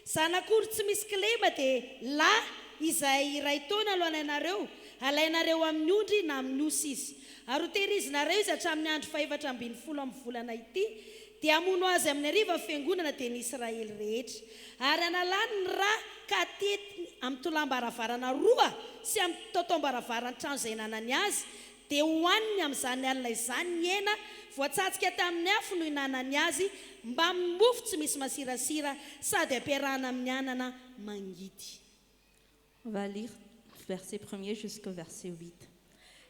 Zanak'ondry tsy misy kilema dia lahy izay iray taona alohan'ny ianareo. Alainareo amin'ny ondry na amin'ny osy izy. Ary ho tehirizinareo izy hatramin'ny andro 4 amin'ny volana ity dia hamono azy amin'ny hariva fiangonana dia ny Israely rehetra. Ary analany ny ra ka tetiny amin'ny tolam-baravarana 2 sy amin'ny totom-baravarana trano izay nanany azy dia hohaniny amin'izany alina izany ny hena voatsatsika tamin'ny afo no hinanany azy mba amin'ny mofo tsy misy masirasira sady ampiarahana amin'ny anana mangidy. On va lire verset 1er jusqu'au verset 8.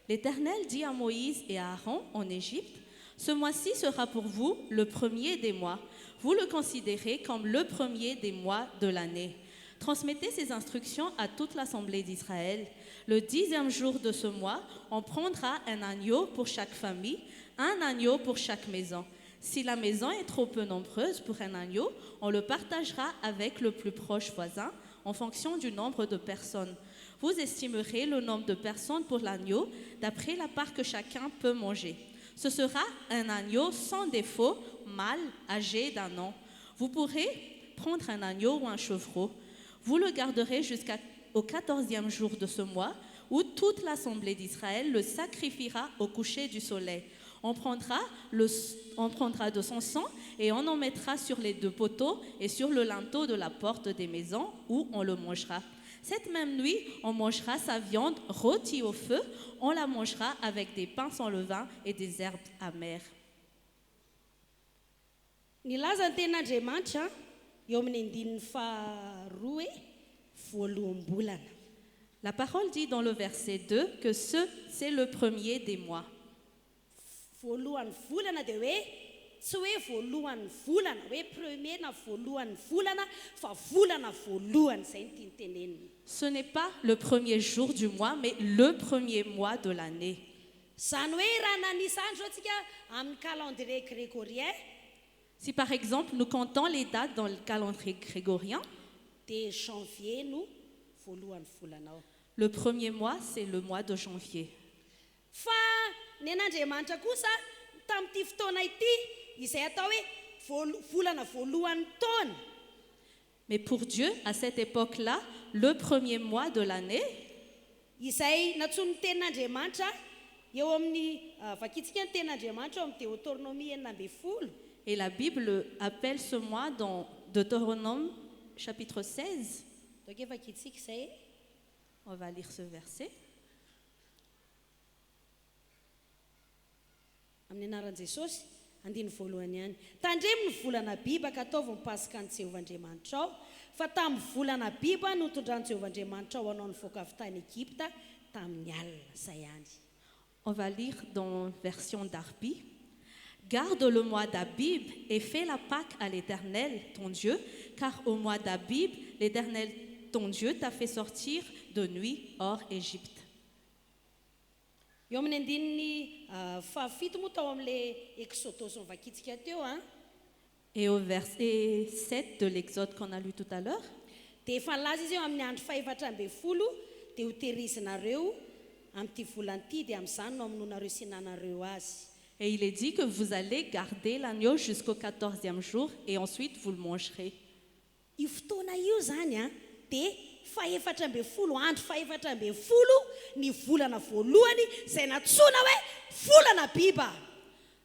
L'Éternel dit à Moïse et à Aaron en Égypte, « Ce mois-ci sera pour vous le premier des mois. Vous le considérez comme le premier des mois de l'année. Transmettez ces instructions à toute l'assemblée d'Israël. Le 10e jour de ce mois, on prendra un agneau pour chaque famille, un agneau pour chaque maison. Si la maison est trop peu nombreuse pour un agneau, on le partagera avec le plus proche voisin en fonction du nombre de personnes. Vous estimerez le nombre de personnes pour l'agneau d'après la part que chacun peut manger. Ce sera un agneau sans défaut, mâle, âgé d'1 an. Vous pourrez prendre un agneau ou un chevreau. Vous le garderez jusqu'au 14e jour de ce mois, où toute l'assemblée d'Israël le sacrifiera au coucher du soleil. On prendra de son sang et on en mettra sur les 2 poteaux et sur le linteau de la porte des maisons où on le mangera. Cette même nuit, on mangera sa viande rôtie au feu. On la mangera avec des pains sans levain et des herbes amères. Nilaza ny tenin'Andriamanitra eo amin'ny andininy faharoa hoe voaloham-bolana. La parole dit dans le verset 2 que c'est le premier des mois. Voalohan'ny volana dia hoe tsy hoe voalohany volana hoe premier na voalohany volana fa volana voalohany zay ny tiany tenenina. Ce n'est pas le premier jour du mois, mais le premier mois de l'année. Zany hoe raha nanisany zao tsika amin'ny calendrier grégorien. Si par exemple nous comptons les dates dans le calendrier grégorien, de janvier no voalohany volana ao. Le premier mois, c'est le mois de janvier. Fa ny an'Andriamanitra kosa tamin'ity fotoana ity izay atao hoe volana voalohany taona. Mais pour Dieu, à cette époque-là, le premier mois de l'année, izay natsony tenin'Andriamanitra eo amin'ny vakitsika ny tenin'Andriamanitra eo amin'ny Deutéronomie 9:10. Et la Bible appelle ce mois dans Deutéronome chapitre 16. Donc vakitsika zay. On va lire ce verset. Amin'ny anaran'i Jesosy, andiny voalohany ihany. Tandremo ny volana biba ka ataovy ny pasika ny Jehovahandriamanitra ao, fa tamin'ny volana biba no tondrany Jehovahandriamanitra ao hanao nivoaka avy tany Egypta tamin'ny alina zay ihany. On va lire dans version d'Arpi. Garde le mois d'Abib et fais la Pâque à l'Éternel, ton Dieu, car au mois d'Abib, l'Éternel, ton Dieu, t'a fait sortir de nuit hors Égypte. Eo amin'ny andininy fahafito moa tao amin'ilay Exodus vakitsika teo. Et au verset 7 de l'Exode qu'on a lu tout à l'heure, dia efa laza izy eo amin'ny andro faefatra ambin'ny folo dia ho tehirizinareo amin'ity volan'ity dia amin'izany no hamonoanareo sy hinanareo azy. et il est dit que vous allez garder l'agneau jusqu'au 14e jour et ensuite vous le mangerez. Io fotoana io zany dia faefatra ambin'ny folo andro faefatra ambin'ny folo ny volana voalohany izay natsoina hoe volana biba.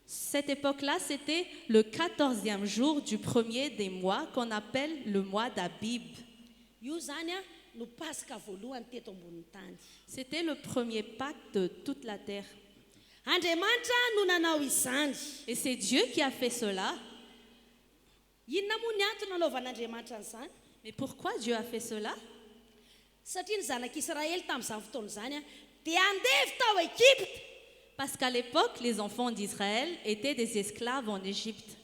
Cette époque-là, c'était le 14e jour du premier des mois qu'on appelle le mois d'Abib. Io zany no pasika voalohany teto ambonin'ny tany. C'était le premier Pâque de toute la terre. Andriamanitra no nanao izany. Et c'est Dieu qui a fait cela. Inona moa ny antony nanaovan'Andriamanitra an'izany? Mais pourquoi Dieu a fait cela? Satria ny zanak'Israël tamin'izany fotoana izany dia andevy tao Egypte. Parce qu'à l'époque, les enfants d'Israël étaient des esclaves en Égypte.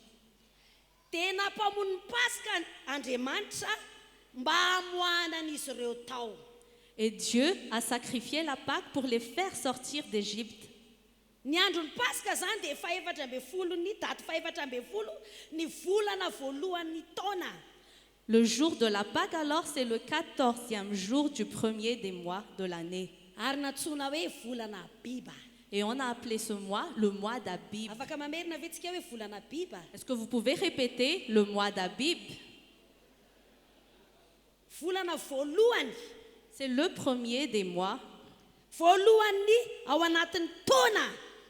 Dia nampamono ny pasika Andriamanitra mba hamoahana an'izy ireo tao. Et Dieu a sacrifié la Pâque pour les faire sortir d'Égypte. Ny andron'ny pasika zany dia faefatra ambin'ny folo ny daty faefatra ambin'ny folo ny volana voalohan'ny taona. Le jour de la Pâque, alors, c'est le 14e jour du premier des mois de l'année. Ary natsoina hoe volana biba. Et on a appelé ce mois le mois d'Abib. Afaka mamerina ve tsika hoe volana biba? Est-ce que vous pouvez répéter le mois d'Abib? Volana voalohany. C'est le premier des mois. Voalohany ao anatin'ny taona.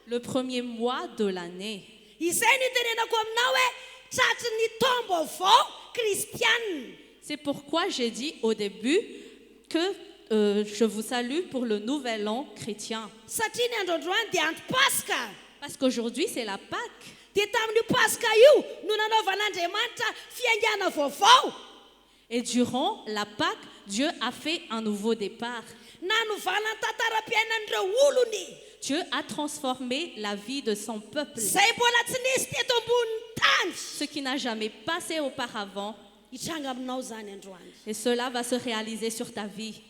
Le premier mois de l'année. Izay ny tenenako aminao hoe tratry ny taom-baovao kristianina. C'est pourquoi j'ai dit au début que je vous salue pour le nouvel an chrétien. Satria ny androandroany dia andro pasika. Parce qu'aujourd'hui, c'est la Pâque. Dia tamin'io pasika io no nanaovan'Andriamanitra fiaingana vaovao. Et durant la Pâque, Dieu a fait un nouveau départ. Nanovana ny tantaram-piainan'ireo olony. Dieu a transformé la vie de son peuple. Zay mbola tsy nisy teto ambonin'ny tany. Ce qui n'a jamais passé auparavant. Hitranga aminao zany androany. Et cela va se réaliser sur ta vie.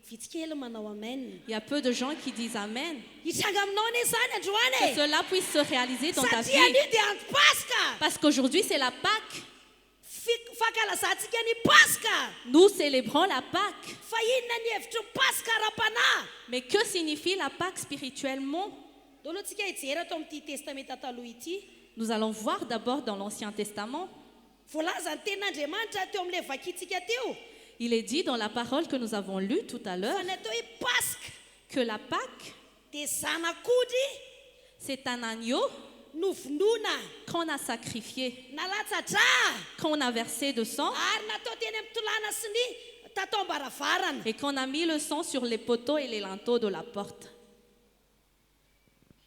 Vitsikely manao amen. Il y a peu de gens qui disent Amen. Hitranga aminao ane zany Que androany. cela puisse se réaliser dans ta vie. Satria anio dia andro pasika. Parce qu'aujourd'hui, c'est la Pâque. Fankalazantsika ny pasika. Nous célébrons la Pâque. Fa inona ny hevitry ny pasika ara-panahy? Mais que signifie la Pâque spirituellement? Dolo antsika hijery ato amin'ity testamenta taloha ity. Nous allons voir d'abord dans l'Ancien Testament. Voalaza ny tenin'Andriamanitra teo amin'ilay vakitsika teo. Il est dit dans la parole que nous avons lue tout à l'heure Fa ny atao hoe pasika que la Pâque, dia zanak'ody c'est un agneau novonona qu'on a sacrifié, nalatsa-dra qu'on a versé de sang ary natao teny amin'ny tolàna sy ny tatao-baravarana. et qu'on a mis le sang sur les poteaux et les linteaux de la porte.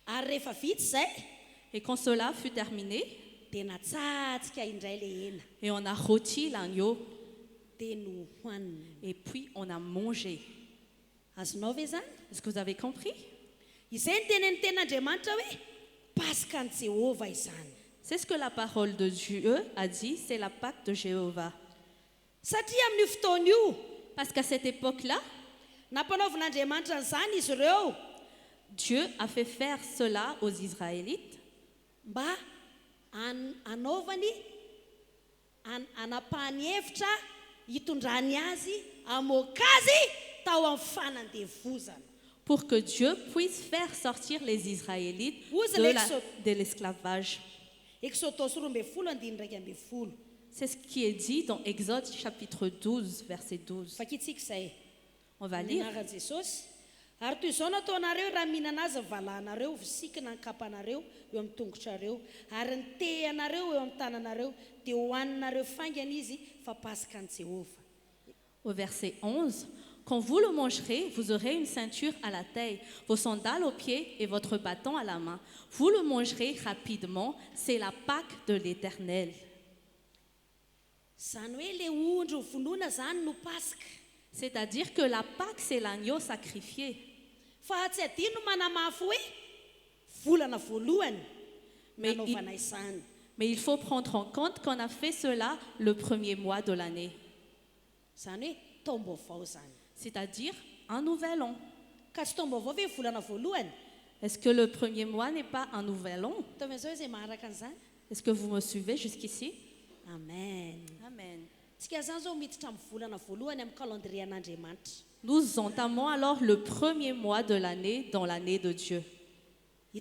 Ary rehefa vita izay Et quand cela fut terminé, dia natsatsika indray le hena et on a rôti l'agneau, dia nohoanina. et puis on a mangé. Azonao ve zany? Est-ce que vous avez compris? Izay ny tenen'ny tenin'Andriamanitra hoe pasika ny Jehova izany. C'est ce que la parole de Dieu a dit, c'est la Pâque de Jéhovah. Parce qu'à cette époque-là, Dieu a fait faire cela aux Israélites pour que Dieu puisse faire sortir les Israélites de l'esclavage. C'est ce qui est dit dans Exode chapitre 12, verset 12. On va lire. Ary toy izao nataonareo raha mihinana azy valahanareo visikina ny kapanareo eo amin'ny tongotrareo ary ny tehanareo eo amin'ny tananareo dia hohaninareo faingana izy fa pasika ny Jéhovah. Au verset 11, quand vous le mangerez, vous aurez une ceinture à la taille, vos sandales aux pieds et votre bâton à la main. Vous le mangerez rapidement, c'est la Pâque de l'Éternel. Zany hoe le ondro vonoina zany no pasika. C'est-à-dire que la Pâque, c'est l'agneau sacrifié. Fa tsy adino manamafy hoe volana voalohany nanaovana izany. Mais il faut prendre en compte qu'on a fait cela le premier mois de l'année. Zany hoe taom-baovao zany. C'est-à-dire un nouvel an. Ka tsy taom-baovao ve volana voalohany? Est-ce que le premier mois n'est pas un nouvel an? Tamin'izao izay maharaka an'izany? Est-ce que vous me suivez jusqu'ici? Amen. Amen. Nous entamons alors le premier mois de l'année dans l'année de Dieu. Vous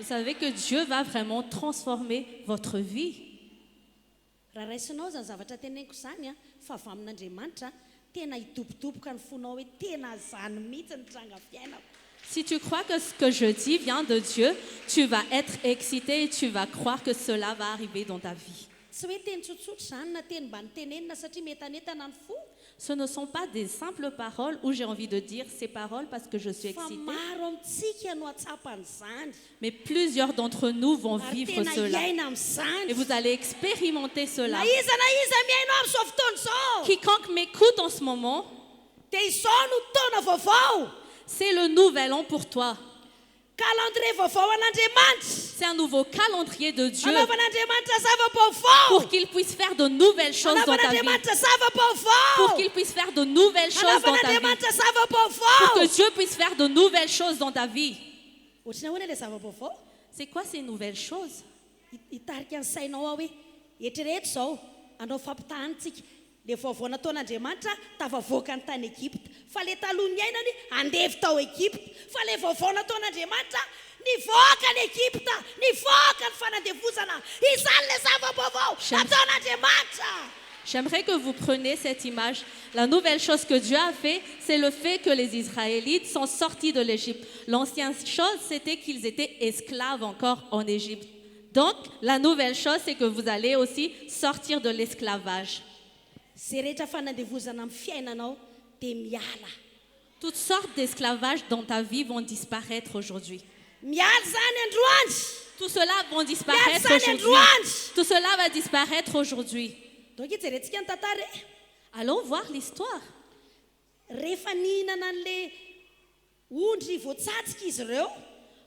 savez que Dieu va vraiment transformer votre vie. Si tu crois que ce que je dis vient de Dieu, tu vas être excité et tu vas croire que cela va arriver dans ta vie. Ce ne sont pas des simples paroles où j'ai envie de dire ces paroles parce que je suis excitée. Mais plusieurs d'entre nous vont vivre cela. Et vous allez expérimenter cela. Quiconque m'écoute en ce moment, c'est le nouvel an pour toi. C'est un nouveau calendrier de Dieu pour qu'il puisse faire de nouvelles choses dans ta vie. Pour qu'il puisse faire de nouvelles choses dans ta vie. Pour que Dieu puisse faire de nouvelles choses dans ta vie. C'est quoi ces nouvelles choses? Le vaovao nataon'Andriamanitra tafavoaka ny tany Egypte fa le taloha ny ainany andevy tao Egypte fa le vaovao nataon'Andriamanitra nivoaka ny Egypte nivoaka ny fanandevozana izany le zava-baovao nataon'Andriamanitra. J'aimerais que vous preniez cette image. La nouvelle chose que Dieu a fait, c'est le fait que les Israélites sont sortis de l'Égypte. L'ancienne chose, c'était qu'ils étaient esclaves encore en Égypte. Donc, la nouvelle chose, c'est que vous allez aussi sortir de l'esclavage. Toutes sortes d'esclavages dans ta vie vont disparaître aujourd'hui. Tout cela va disparaître aujourd'hui. Tout cela va disparaître aujourd'hui. Allons voir l'histoire.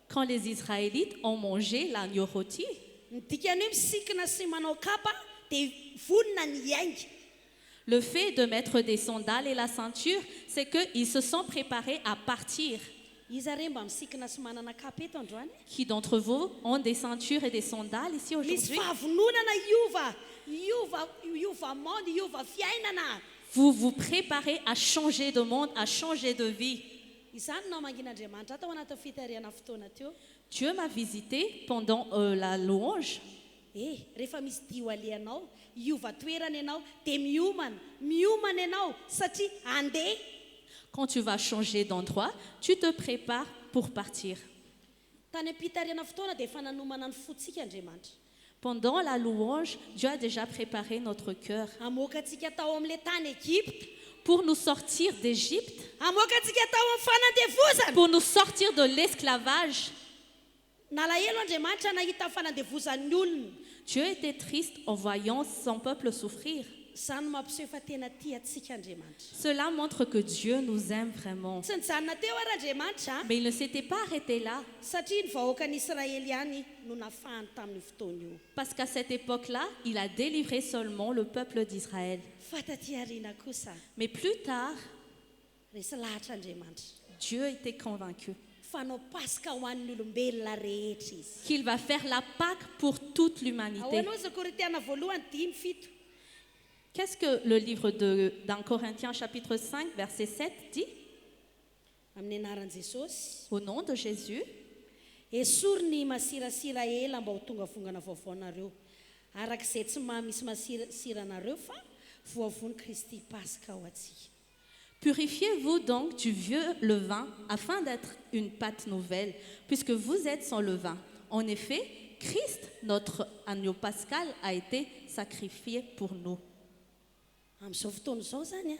Quand les Israélites ont mangé l'agneau rôti, le fait de mettre des sandales et la ceinture, c'est qu'ils se sont préparés à partir. Qui d'entre vous ont des ceintures et des sandales ici aujourd'hui? Vous vous préparez à changer de monde, à changer de vie. Dieu m'a visité pendant la louange. Quand tu vas changer d'endroit, tu te prépares pour partir. Pendant la louange, Dieu a déjà préparé notre cœur pour nous sortir d'Égypte, pour nous sortir de l'esclavage. Dieu était triste en voyant son peuple souffrir. Cela montre que Dieu nous aime vraiment. Mais il ne s'était pas arrêté là. Parce qu'à cette époque-là, il a délivré seulement le peuple d'Israël. Mais plus tard, Dieu était convaincu qu'il va faire la Pâque pour toute l'humanité. Qu'est-ce que le livre dans Corinthiens chapitre 5 verset 7 dit? Au nom de Jésus, esoriny masirasira ela mba ho tonga vongana vaovao nareo arak'izay tsy mahamisy masirasira nareo fa voavony Kristy Pasika ho atsika. purifiez-vous donc du vieux levain afin d'être une pâte nouvelle, puisque vous êtes sans levain. En effet, Christ, notre agneau pascal, a été sacrifié pour nous. Amin'izao fotoana izao zany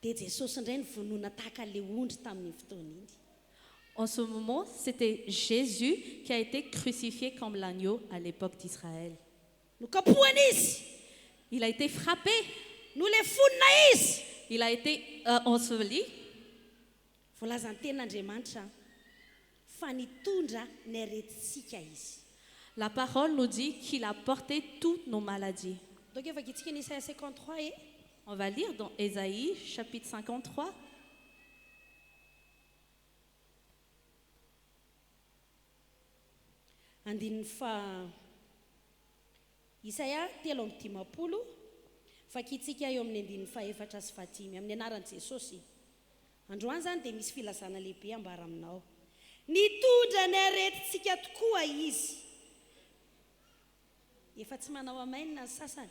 dia Jesosy indray nyvonoina tahaka le ondry tamin'ny fotoana iny. En ce moment, c'était Jésus qui a été crucifié comme l'agneau à l'époque d'Israël. Il a été frappé. Il a été enseveli. La parole nous dit qu'il a porté toutes nos maladies. On va lire dans Ésaïe chapitre 53. Andininy fa Isaia 3:10 fakitsika eo amin'ny andininy fa 4 sy 5 amin'ny anaran'i Jesosy. Androany zany dia misy filazana lehibe ambara aminao. Nitondra ny aretintsika tokoa izy. Efa tsy manao amainina ny sasany.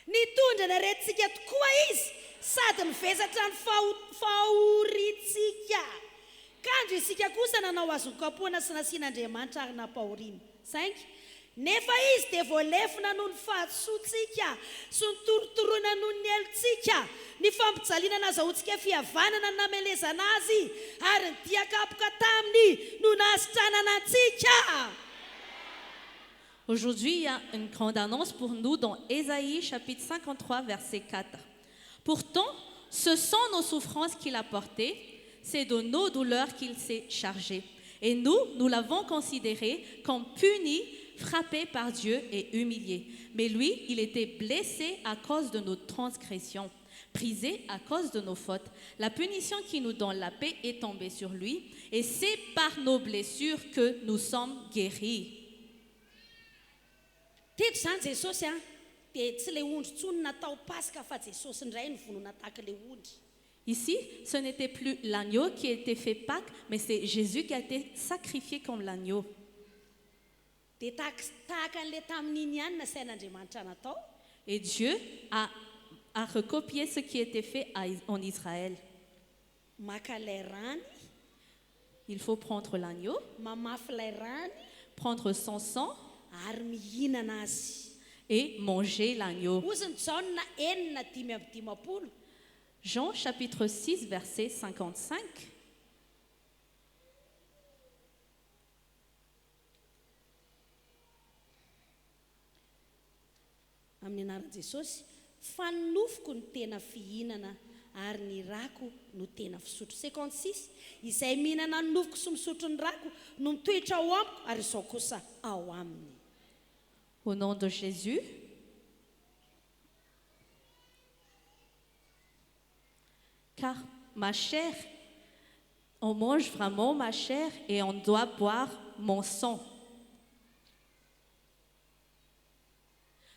Nitondra ny aretintsika tokoa izy sady mivezatra ny fahoritsika. Kandro isika kosa nanao azo kapoana sy nasian'Andriamanitra ary napahoriana. 5. Nefa izy dia voalefina noho ny fahasoantsika sy ny torotoroina noho ny elontsika. Ny fampijaliana nazahoantsika fihavanana namelezana azy ary ny diakapoka taminy no nasitranana antsika. Aujourd'hui, il y a une grande annonce pour nous dans Ésaïe chapitre 53 verset 4. Pourtant, ce sont nos souffrances qu'il a portées. C'est de nos douleurs qu'il s'est chargé. Et nous l'avons considéré comme puni, frappé par Dieu et humilié. Mais lui, il était blessé à cause de nos transgressions, brisé à cause de nos fautes. La punition qui nous donne la paix est tombée sur lui. Et c'est par nos blessures que nous sommes guéris. Ici, ce n'était plus l'agneau qui était fait Pâques, mais c'est Jésus qui a été sacrifié comme l'agneau. Et Dieu a recopié ce qui était fait en Israël. Il faut prendre l'agneau, prendre son sang et manger l'agneau. Jean chapitre 6 verset 55. Amin'ny anaran'i Jesosy, fanofoko ny tena fihinana ary ny rako no tena fisotro. 56. Izay mihinana ny nofoko sy misotro ny rako no mitoetra ao amiko ary izao kosa ao aminy. Au nom de Jésus. Car ma chair, on mange vraiment ma chair et on doit boire mon sang.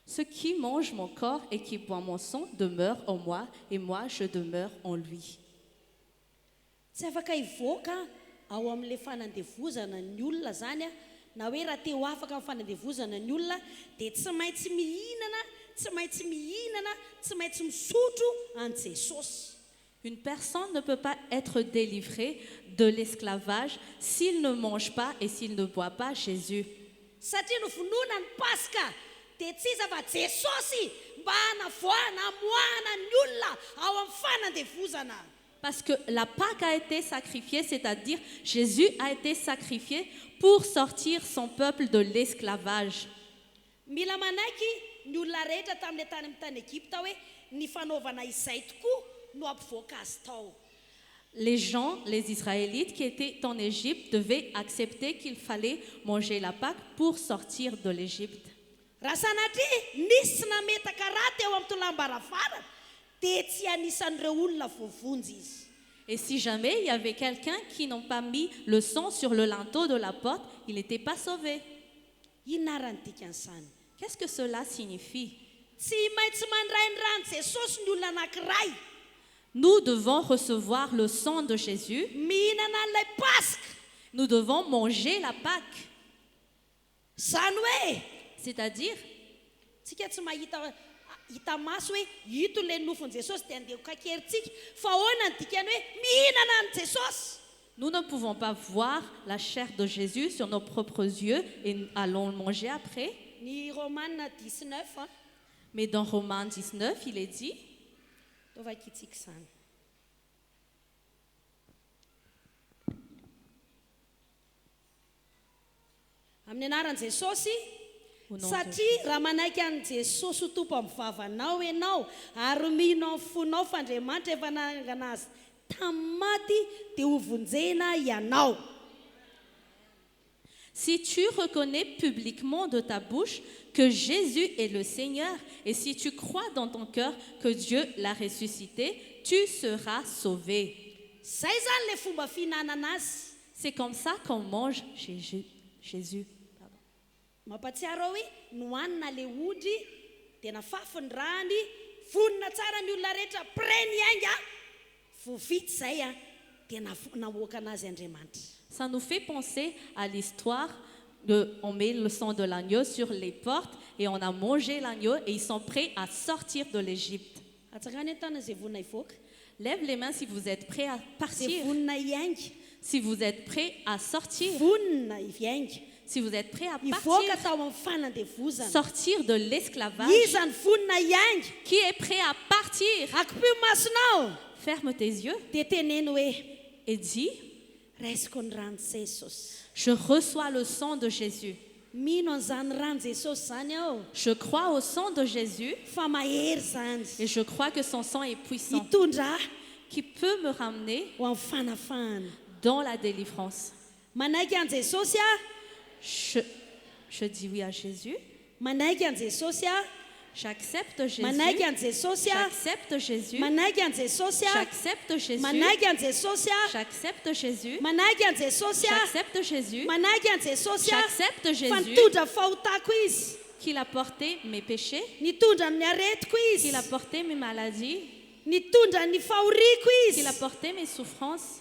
Ceux qui mangent mon corps et qui boivent mon sang demeurent en moi et moi je demeure en lui. Tsy afaka hivoaka ao amin'ilay fanandevozana ny olona zany na hoe raha te ho afaka amin'ny fanandevozana ny olona dia tsy maintsy mihinana, tsy maintsy misotro an Jesosy. Une personne ne peut pas être délivrée de l'esclavage s'il ne mange pas et s'il ne boit pas Jésus. Satria no vonoina ny Pasika dia tsy iza fa Jesosy mba hanavoana hamoahana ny olona ao amin'ny fanandevozana. Parce que la Pâque a été sacrifiée, c'est-à-dire Jésus a été sacrifié pour sortir son peuple de l'esclavage. Mila manaiky ny olona rehetra tamin'ilay tany amin'ny tany Egypta hoe ny fanaovana izay tokoa no ampivoaka azy tao. Les gens, les Israélites qui étaient en Égypte devaient accepter qu'il fallait manger la Pâque pour sortir de l'Égypte. Raha sanatria nisy nametaka raha teo amin'ny tolam-baravarana dia tsy anisan'ireo olona voavonjy izy. Et si jamais il y avait quelqu'un qui n'ont pas mis le sang sur le linteau de la porte, il n'était pas sauvé. Inona ary ny dikan'izany? Qu'est-ce que cela signifie? Tsy maintsy mandray ny rano Jesosy ny olona anankiray. Nous devons recevoir le sang de Jésus. Mihinana an'ilay Pasika. Nous devons manger la Pâque. Zany hoe, c'est-à-dire, tsika tsy mahita maso hoe ito ilay nofon'i Jesosy dia andeha ho kakeritsika, fa ahoana ny dikany hoe mihinana an' Jesosy. nous ne pouvons pas voir la chair de Jésus sur nos propres yeux et allons le manger après. Ny Romaina 19, Mais dans Romains 19, il est dit, tovakitsika izany. Amin'ny anaran'i Jesosy, satria raha manaiky an'i Jesosy ho tompo amin'ny vavanao ianao ary mino amin'ny fonao fa Andriamanitra efa nanangana azy tamin'ny maty dia ho vonjena ianao. si tu reconnais publiquement de ta bouche que Jésus est le Seigneur et si tu crois dans ton cœur que Dieu l'a ressuscité, tu seras sauvé. Zay zany le fomba fihinanana azy. C'est comme ça qu'on mange Jésus. Mampatsiaro hoe nohanina le ondry dia nafafy ny rany, vonona tsara ny olona rehetra près ny ainga, vovity zay dia namoaka anazy Andriamanitra. Ça nous fait penser à l'histoire on met le sang de l'agneau sur les portes et on a mangé l'agneau et ils sont prêts à sortir de l'Égypte. Atsakany tana zay vonina ivoaka. Lève les mains si vous êtes prêts à partir. Zay vonina ihainga. Si vous êtes prêts à sortir. Vonina ihainga. Si vous êtes prêts à ivoaka tao amin'ny fanandevozana. Sortir de l'esclavage. Iza ny vonina ihainga. Qui est prêt à partir? Akopio masonao. Ferme tes yeux. Dia teneny hoe et dis, raisiko ny rano Jesosy. Je reçois le sang de Jésus. Mino an'izany rano Jesosy zany aho. Je crois au sang de Jésus. Fa mahery zany. Et je crois que son sang est puissant. Hitondra qui peut me ramener ho amin'ny fanafahana. Dans la délivrance. Manaiky an Jesosy je dis oui à Jésus. Manaiky an Jesosy J'accepte Jésus. Manaiky an Jesosy J'accepte Jésus. Manaiky an Jesosy J'accepte Jésus. Manaiky an Jesosy J'accepte Jésus. Manaiky an Jesosy J'accepte Jésus. Manaiky an Jesosy J'accepte Jésus. Fantondra fahotako izy. Qu'il a porté mes péchés. Nitondra ny aretiko izy. Qu'il a porté mes maladies. Nitondra ny fahoriako izy. Qu'il a porté mes souffrances.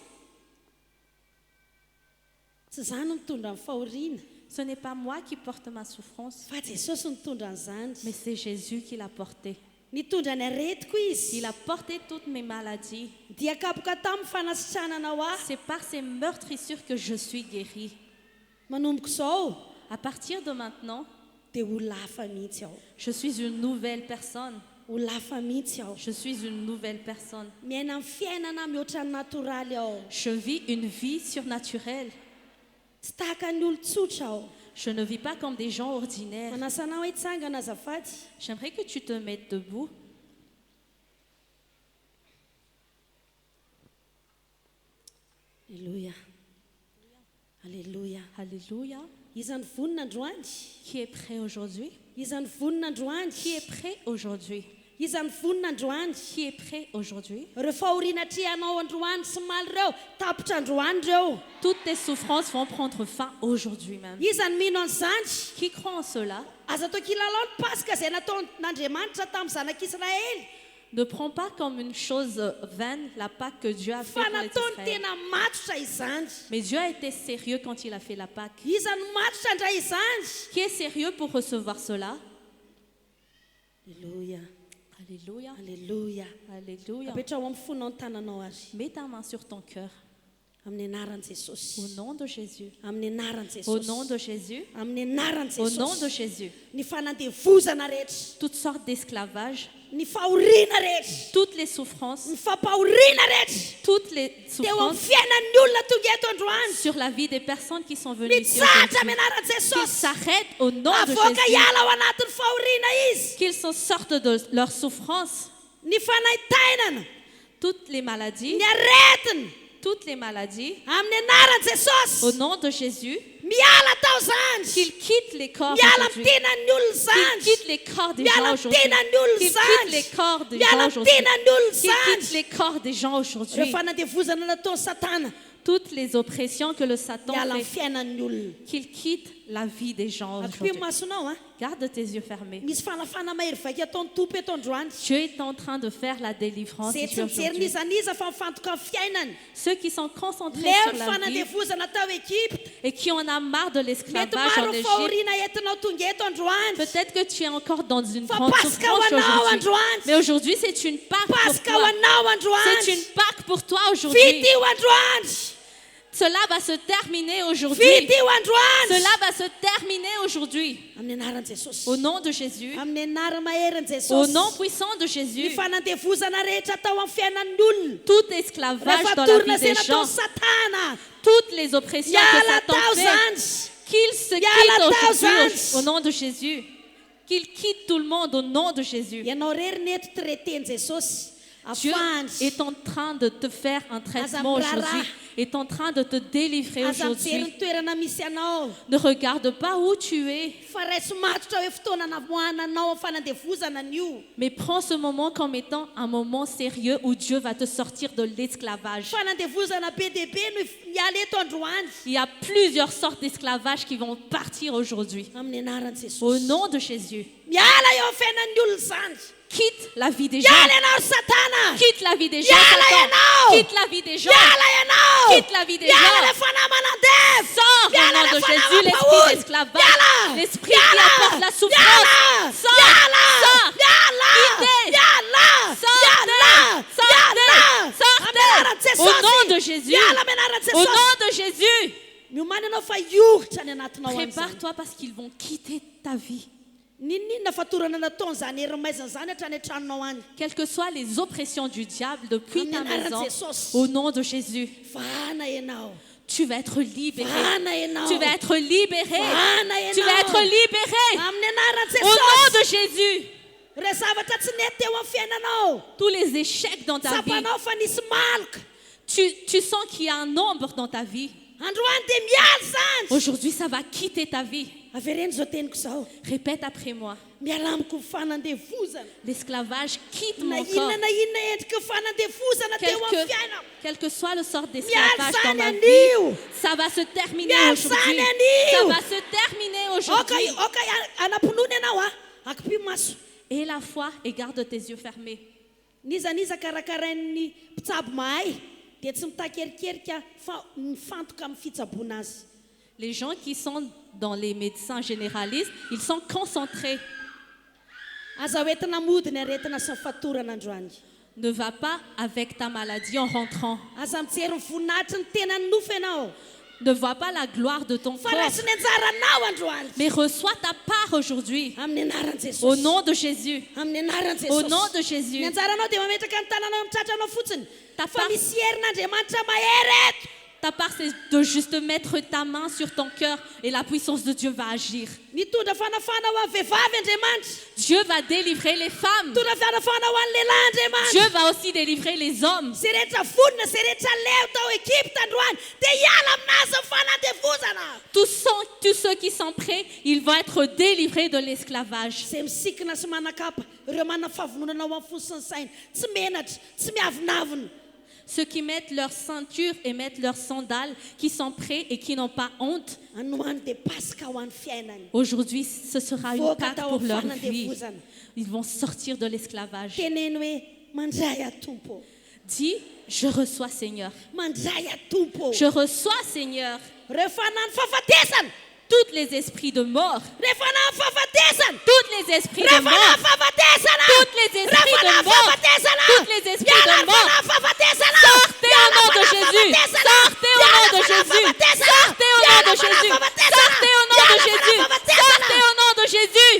Tsy zany mitondra ny fahoriana. Ce n'est pas moi qui porte ma souffrance. Fa Jesosy nitondra an'izany. Mais c'est Jésus qui l'a porté. Nitondra ny aretiko izy. Il a porté toutes mes maladies. Dia kapoka tamin'ny fanasitrananao aho. C'est par ces meurtrissures que je suis guérie. Manomboka izao. À partir de maintenant, dia olona hafa mihitsy aho. Je suis une nouvelle personne. Olona hafa mihitsy aho. Je suis une nouvelle personne. Miaina amin'ny fiainana mihoatra ny natoraly aho. Je vis une vie surnaturelle. Tsy tahaka ny olon-tsotra aho. Je ne vis pas comme des gens ordinaires. Manasana hoe tsangana azafady. J'aimerais que tu te mettes debout. Alléluia. Alléluia. Alléluia. Iza ny vonina androany. Qui est prêt aujourd'hui? Iza ny vonina androany. Qui est prêt aujourd'hui? Iza ny vonina androany. Qui est prêt aujourd'hui? Ireo fahoriana trehanao androany sy maly ireo tapitra androany ireo. Toutes tes souffrances vont prendre fin aujourd'hui même. Iza ny mino an'izany. Qui croit en cela? Aza atao kilalao ny Pasika izay nataon'Andriamanitra tamin'ny zanak'Israël. Ne prends pas comme une chose vaine la Pâque que Dieu a fait pour les Israéliens. Mais Dieu a été sérieux quand il a fait la Pâque. Qui est sérieux pour recevoir cela? Alléluia. Alléluia. Alléluia. Alléluia. Mets ta main sur ton cœur. Au nom de Jésus. Au nom de Jésus. Au nom de Jésus. Toutes sortes d'esclavage. toutes les souffrances, toutes les souffrances sur la vie des personnes qui sont venues ici aujourd'hui, qu'ils s'arrêtent au nom de Jésus, qu'ils s'en sortent de leur souffrance, toutes les maladies, au nom de Jésus, qu'ils quittent les corps aujourd'hui, qu'ils quittent les corps des gens aujourd'hui, qu'ils quittent les corps des gens aujourd'hui, qu'ils quittent les corps des gens aujourd'hui, toutes les oppressions que le Satan fait, qu'il quitte la vie des gens aujourd'hui. Garde tes yeux fermés. Dieu est en train de faire la délivrance ici aujourd'hui. Ceux qui sont concentrés sur la vie et qui en ont marre de l'esclavage en Égypte, peut-être que tu es encore dans une grande souffrance aujourd'hui. Mais aujourd'hui, c'est une Pâque pour toi. C'est une Pâque pour toi aujourd'hui. Cela va se terminer aujourd'hui. Cela va se terminer aujourd'hui. Au nom de Jésus. Au nom puissant de Jésus. Tout esclavage dans la vie des gens. Toutes les oppressions que Satan fait. Qu'il se quitte aujourd'hui au nom de Jésus. Qu'il quitte tout le monde au nom de Jésus. Dieu est en train de te faire un traitement aujourd'hui, est en train de te délivrer aujourd'hui. Ne regarde pas où tu es, mais prends ce moment comme étant un moment sérieux où Dieu va te sortir de l'esclavage. Il y a plusieurs sortes d'esclavages qui vont partir aujourd'hui. Au nom de Jésus. Quitte la vie des gens. Quitte la vie des gens. Quitte la vie des gens. Quitte la vie des gens. Sors au nom de Jésus l'esprit d'esclavage. L'esprit qui apporte la souffrance. Sors. Sortez. Au nom de Jésus. Au nom de Jésus. Prépare-toi parce qu'ils vont quitter ta vie. Quelles que soient les oppressions du diable depuis ta maison, au nom de Jésus, tu vas être libéré. Tu vas être libéré. Tu vas être libéré. Au nom de Jésus. Tous les échecs dans ta vie, tu sens qu'il y a un nombre dans ta vie. Aujourd'hui, ça va quitter ta vie. Répète après moi. L'esclavage quitte mon corps. Quel que soit le sort d'esclavage dans ma vie, ça va se terminer aujourd'hui. Ça va se terminer aujourd'hui. Et la foi, et garde tes yeux fermés. Les gens qui sont dans les médecins généralistes, ils sont concentrés. Ne va pas avec ta maladie en rentrant. Ne vois pas la gloire de ton corps, mais reçois ta part aujourd'hui. Au nom de Jésus. Au nom de Jésus. Ta part, c'est de juste mettre ta main sur ton cœur et la puissance de Dieu va agir. Dieu va délivrer les femmes. Dieu va aussi délivrer les hommes. Tous ceux qui sont prêts, ils vont être délivrés de l'esclavage. Ceux qui mettent leur ceinture et mettent leurs sandales, qui sont prêts et qui n'ont pas honte. Aujourd'hui, ce sera une Pâque pour leur vie. Ils vont sortir de l'esclavage. Dis, je reçois Seigneur. Je reçois Seigneur. Tous les esprits de mort. Tous les esprits de mort. Tous les esprits de mort. Tous les esprits de mort. Sortez au nom de Jésus. Sortez au nom de Jésus. Sortez au nom de Jésus. Sortez au nom de Jésus. Sortez au nom de Jésus.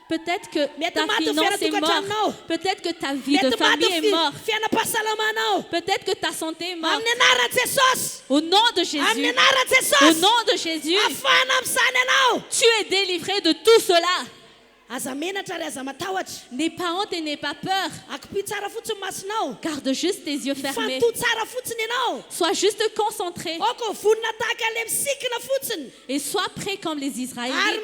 Peut-être Peut-être que ta finance est morte. Peut-être que ta vie de famille est morte. Peut-être que ta santé est morte. Au nom de Jésus, au nom de Jésus, tu es délivré de tout cela. N'aie pas honte et n'aie pas peur. Garde juste tes yeux fermés. Sois juste concentré. Et sois prêt comme les Israélites.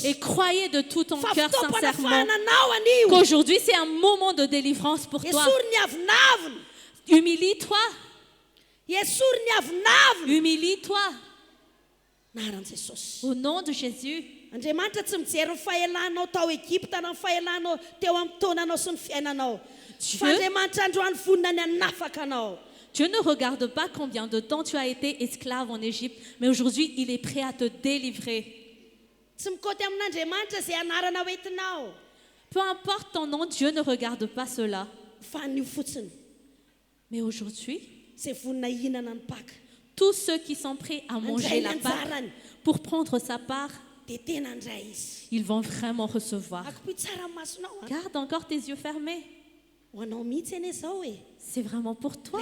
Et croyez de tout ton cœur sincèrement qu'aujourd'hui c'est un moment de délivrance pour toi. Humilie-toi. Humilie-toi. Au nom de Jésus. Dieu ne regarde pas combien de temps tu as été esclave en Égypte, mais aujourd'hui, il est prêt à te délivrer. Peu importe ton nom, Dieu ne regarde pas cela. Mais aujourd'hui, tous ceux qui sont prêts à manger la Pâque pour prendre sa part, ils vont vraiment recevoir. Garde encore tes yeux fermés. C'est vraiment pour toi.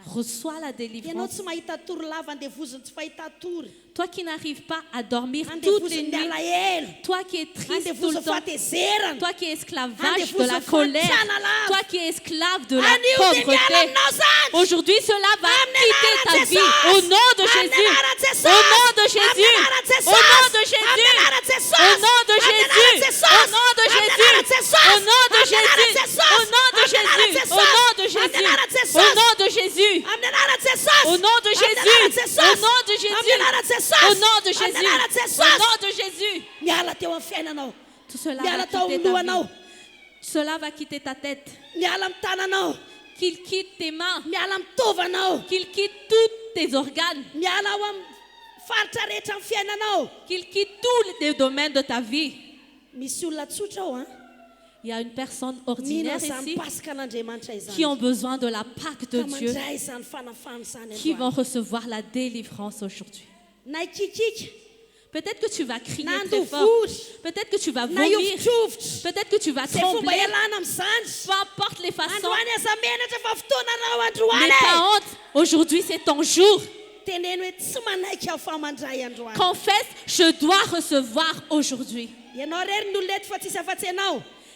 Reçois la délivrance. Toi qui n'arrives pas à dormir toutes les nuits. Toi qui es triste tout le temps. Toi qui es esclavage de la colère. Toi qui es esclave de la pauvreté. Aujourd'hui, cela va quitter ta vie. Au nom de Jésus. Au nom de Jésus. Au nom de Jésus. Au nom de Jésus. Au nom de Jésus. Au nom de Jésus. Au nom de Jésus. Au nom de Jésus. Au nom de Jésus. Au nom de Jésus. Au nom de Jésus. Au nom de Jésus. Au nom de Jésus. Tout cela va quitter ta vie. Cela va quitter ta tête. Qu'il quitte tes mains. Qu'il quitte tous tes organes. Qu'il quitte tous les domaines de ta vie. Il y a une personne ordinaire ici qui ont besoin de la Pâque de Dieu, qui vont recevoir la délivrance aujourd'hui. Peut-être que tu vas crier très fort. Peut-être que tu vas vomir. Peut-être que tu vas trembler. Peu importe les façons. N'aie pas honte. Aujourd'hui, c'est ton jour. Confesse, je dois recevoir aujourd'hui.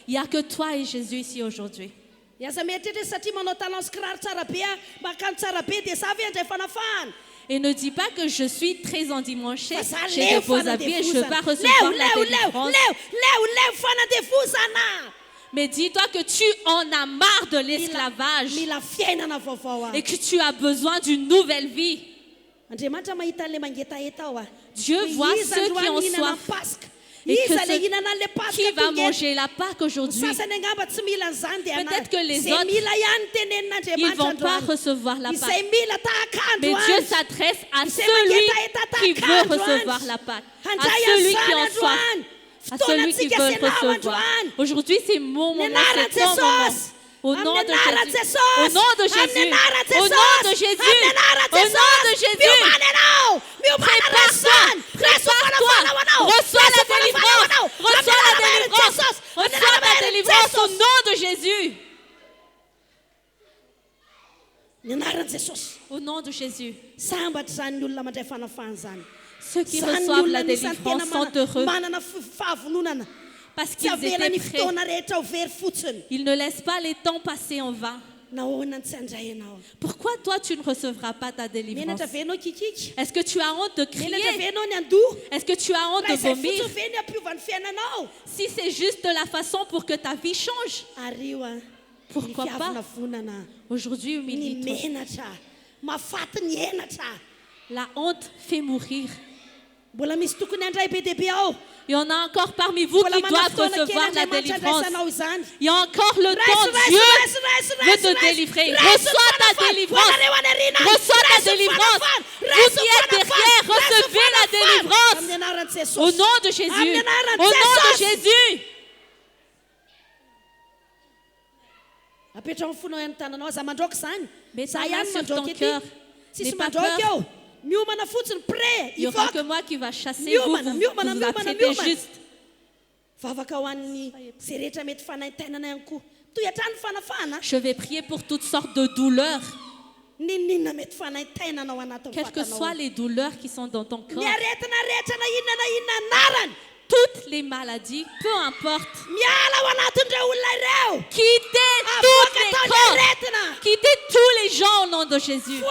Il n'y a que toi et Jésus ici aujourd'hui. Et ne dis pas que je suis très endimanché, j'ai de beaux habits et je ne veux pas recevoir la délivrance. Mais dis-toi que tu en as marre de l'esclavage et que tu as besoin d'une nouvelle vie. Dieu voit ceux qui ont soif. Et que qui va manger la Pâque aujourd'hui? Peut-être que les autres, ils ne vont pas recevoir la Pâque. Mais Dieu s'adresse à celui qui veut recevoir la Pâque, à celui qui en soif, à celui qui veut recevoir. Aujourd'hui, c'est mon moment, c'est ton moment. Au nom de Jésus. Au nom de Jésus. Au nom de Jésus. Au nom de Jésus. Prépare-toi. Prépare-toi. Reçois la délivrance. Reçois la délivrance. Reçois la délivrance au nom de Jésus. Au nom de Jésus. Ceux qui reçoivent la délivrance sont heureux. Parce qu'ils étaient prêts. Ils ne laissent pas les temps passer en vain. Pourquoi toi tu ne recevras pas ta délivrance? Est-ce que tu as honte de crier? Est-ce que tu as honte de vomir? Si c'est juste la façon pour que ta vie change, pourquoi pas? Aujourd'hui, humilie-toi. La honte fait mourir. Il y en a encore parmi vous qui doivent recevoir la délivrance. Il y a encore le temps. Dieu veut te délivrer. Reçois ta délivrance. Reçois ta délivrance. Vous qui êtes derrière, recevez la délivrance. Au nom de Jésus. Au nom de Jésus. Mets ta main sur ton cœur. N'aie pas peur. Il n'y aura que moi qui va chasser vous. Vous vous apprêtez juste. Je vais prier pour toutes sortes de douleurs. Quelles que soient les douleurs qui sont dans ton corps. Toutes les maladies, peu importe. Quittez tous les corps. Quittez tous les gens au nom de Jésus.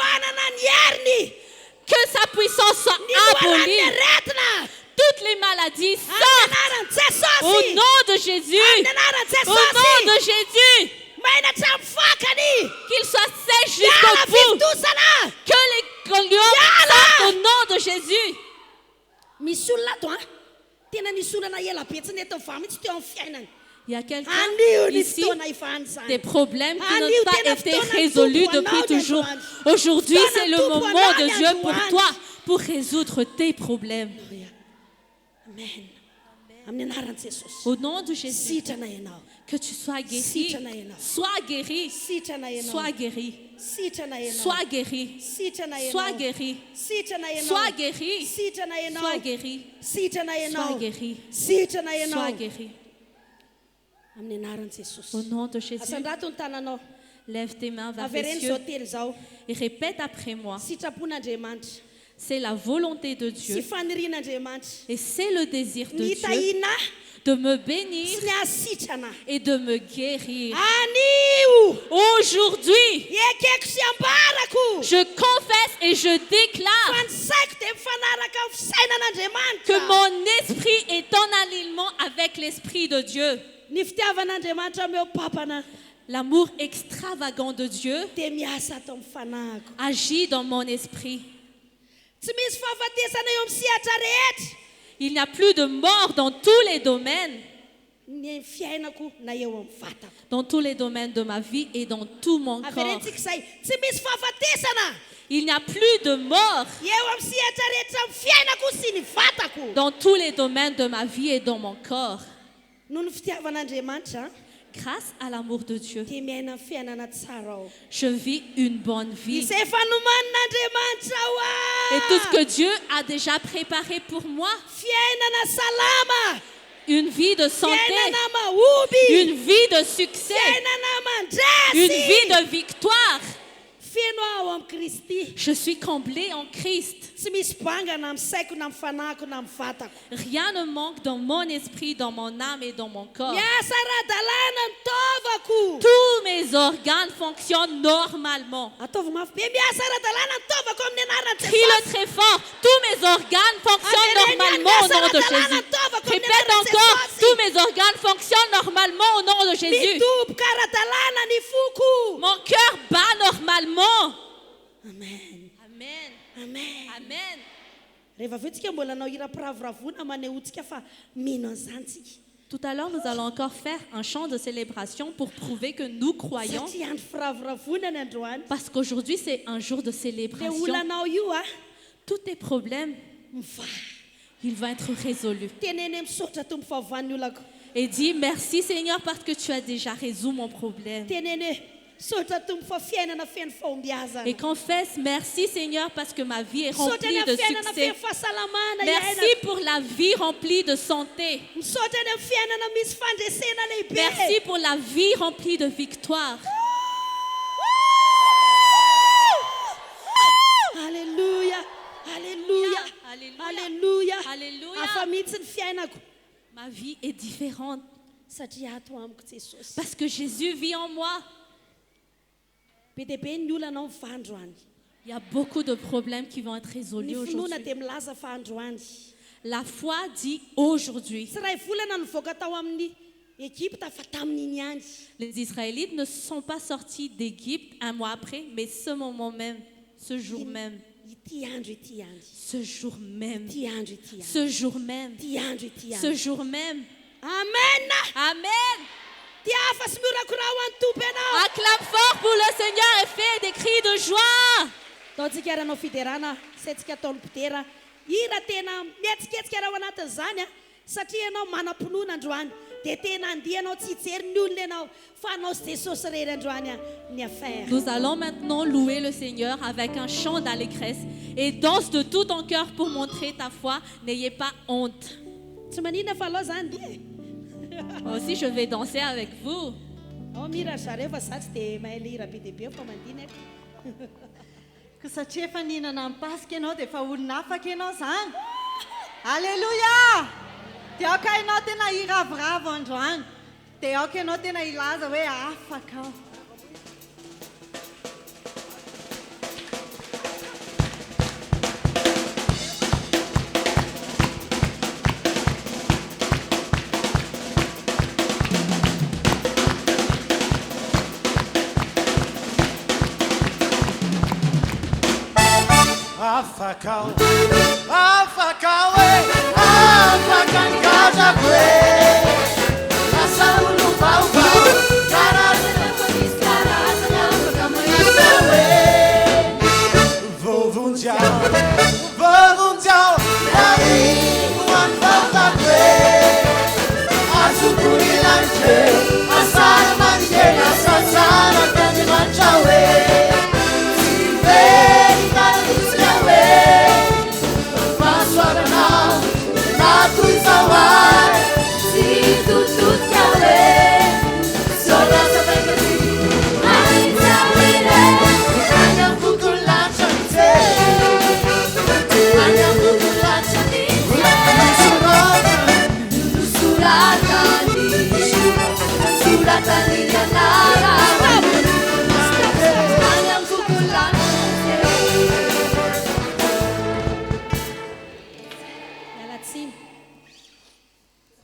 Que sa puissance soit abolie. Toutes les maladies sortent au nom de Jésus. Au nom de Jésus. Qu'il soit sèche jusqu'au bout. Que les ganglions sortent au nom de Jésus. Il y a quelqu'un ici, des problèmes qui n'ont pas été résolus depuis toujours. Aujourd'hui, c'est le moment de Dieu pour toi, pour résoudre tes problèmes. Au nom de Jésus, que tu sois guéri. Sois guéri. Sois guéri. Sois guéri. Sois guéri. Sois guéri. Sois guéri. Sois guéri. Sois guéri. Au nom de Jésus, lève tes mains vers les cieux et répète après moi. C'est la volonté de Dieu et c'est le désir de Dieu de me bénir et de me guérir. Aujourd'hui, je confesse et je déclare que mon esprit est en alignement avec l'esprit de Dieu. L'amour extravagant de Dieu agit dans mon esprit. Il n'y a plus de mort dans tous les domaines. Dans tous les domaines de ma vie et dans tout mon corps. Il n'y a plus de mort dans tous les domaines de ma vie et dans mon corps. Grâce à l'amour de Dieu, je vis une bonne vie. Et tout ce que Dieu a déjà préparé pour moi, une vie de santé, une vie de succès, une vie de victoire. Je suis comblé en Christ. Rien ne manque dans mon esprit, dans mon âme et dans mon corps. Tous mes organes fonctionnent normalement. Crie-le très fort. Tous mes organes fonctionnent normalement au nom de Jésus. Répète encore. Tous mes organes fonctionnent normalement au nom de Jésus. Mon cœur bat normalement. Amen. Amen. Amen. Amen. Tout à l'heure, nous allons encore faire un chant de célébration pour prouver que nous croyons. Parce qu'aujourd'hui, c'est un jour de célébration. Tous tes problèmes, ils vont être résolus. Et dis merci Seigneur parce que tu as déjà résolu mon problème. Et confesse merci Seigneur parce que ma vie est remplie de succès. Merci pour la vie remplie de santé. Merci pour la vie remplie de victoire. Alléluia. Alléluia. Alléluia. Alléluia. Ma vie est différente. Parce que Jésus vit en moi. Il y a beaucoup de problèmes qui vont être résolus aujourd'hui. La foi dit aujourd'hui. Les Israélites ne sont pas sortis d'Égypte un mois après, mais ce moment même, ce jour même. Ce jour même. Ce jour même. Ce jour même. Amen. Amen. Acclame fort pour le Seigneur et fais des cris de joie. Nous allons maintenant louer le Seigneur avec un chant d'allégresse et danse de tout ton cœur pour montrer ta foi. N'ayez pas honte. Moi aussi, je vais danser avec vous. Oh, mira zareo fa za tsy dia mahay lihira be dia be fa mandinaka. Ko satria efa nihinana amin'ny Pasika ianao dia efa olona afaka ianao izany. Alléluia! Dia aoka ianao tena hiravoravo androany. Dia aoka ianao tena hilaza hoe afaka aho. Afakao, afakao, afakan casa kwe. Asa ulu bau bau, karazana polis karazana afakamoita we. Vovunjau, dari kuan bauta kwe. Asukuri lanche, asal manje, asal kani manchawe.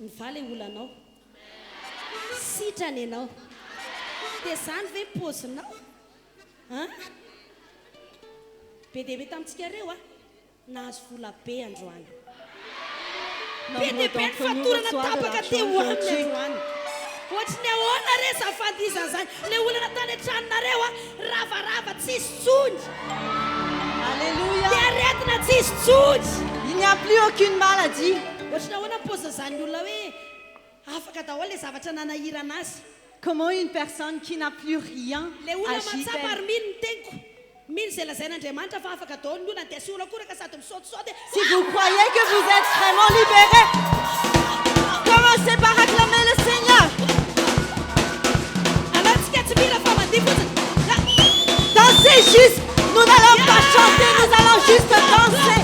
Mivaly olanao sitrany ianao dia izany ve pozinao be dia be tamintsika reo nahazo vola be androany be dia be ny fatorana tapaka teo aminy androany ohatry ny ahoana re zafady izany le olana tany an-tranonareo ravarava tsisy tsony. Alléluia! Dia aretina tsisy tsony. Il n'y a plus aucune maladie. Comment une personne qui n'a plus rien agit-elle? Si vous croyez que vous êtes vraiment libérés, commencez par acclamer le Seigneur. Dansez juste. Nous n'allons pas chanter, nous allons juste danser.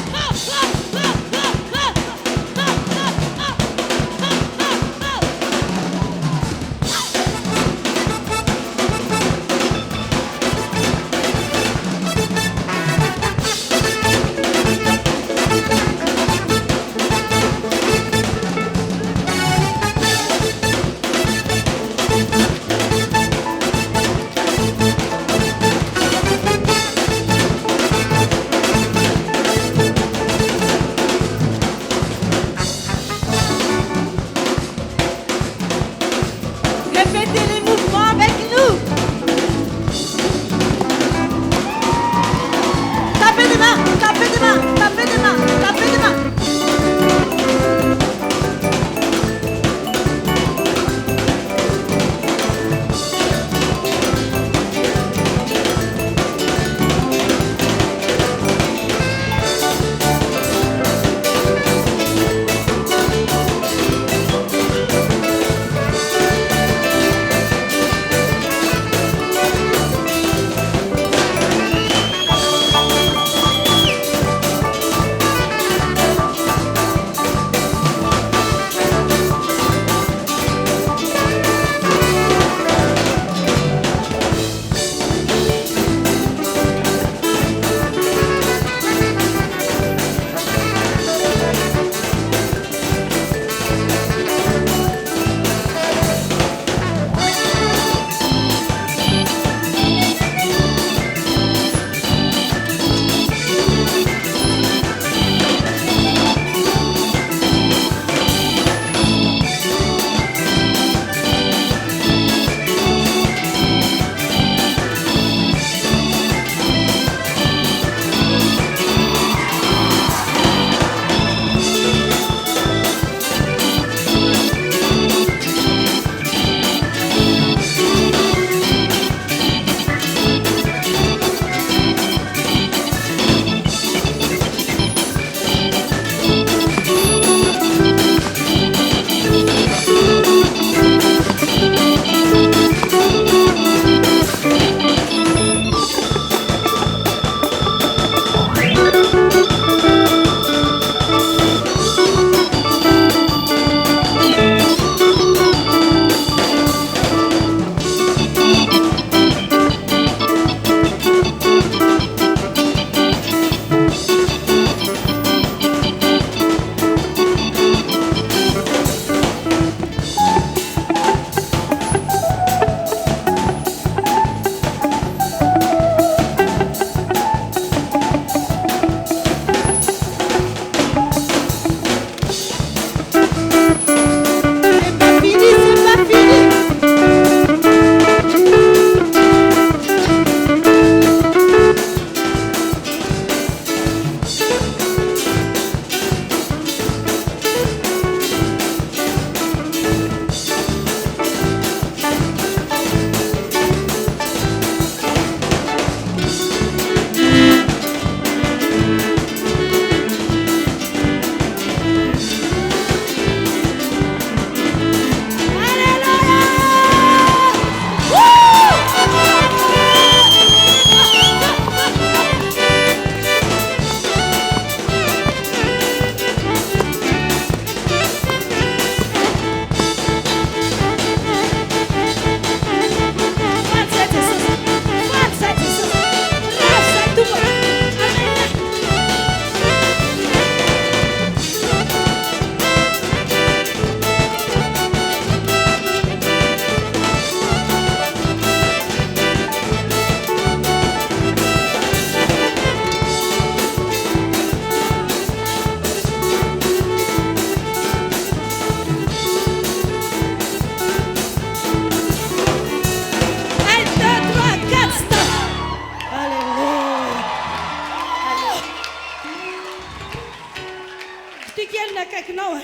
kelina akaikinao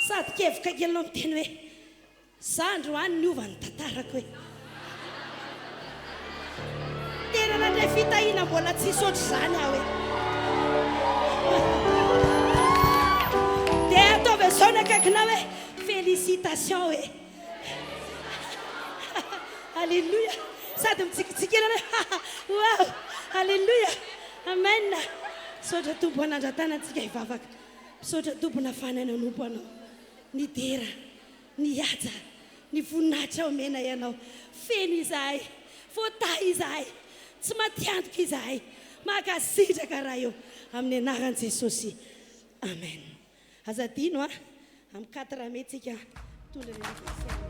sady kevoka kelinao miteny hoe za androany niovany tantarako hoe tena nandray fitahina mbola tsy sotry zany aho hoe dia ataovy zao ny akaikinao hoe félicitation hoe alléluia sady mitsikitsikina hoe wow alléluia amen misaotra tompo anandratana antsika hivavaka misaotra tompo nafanana nompo anao ny dera ny aja ny voninahitra omena ianao feno izahay voatahy izahay tsy matiantoka izahay makasitraka raha eo amin'ny anaran'i Jesosy amen azadino amin'ny 4 mai tsika tondra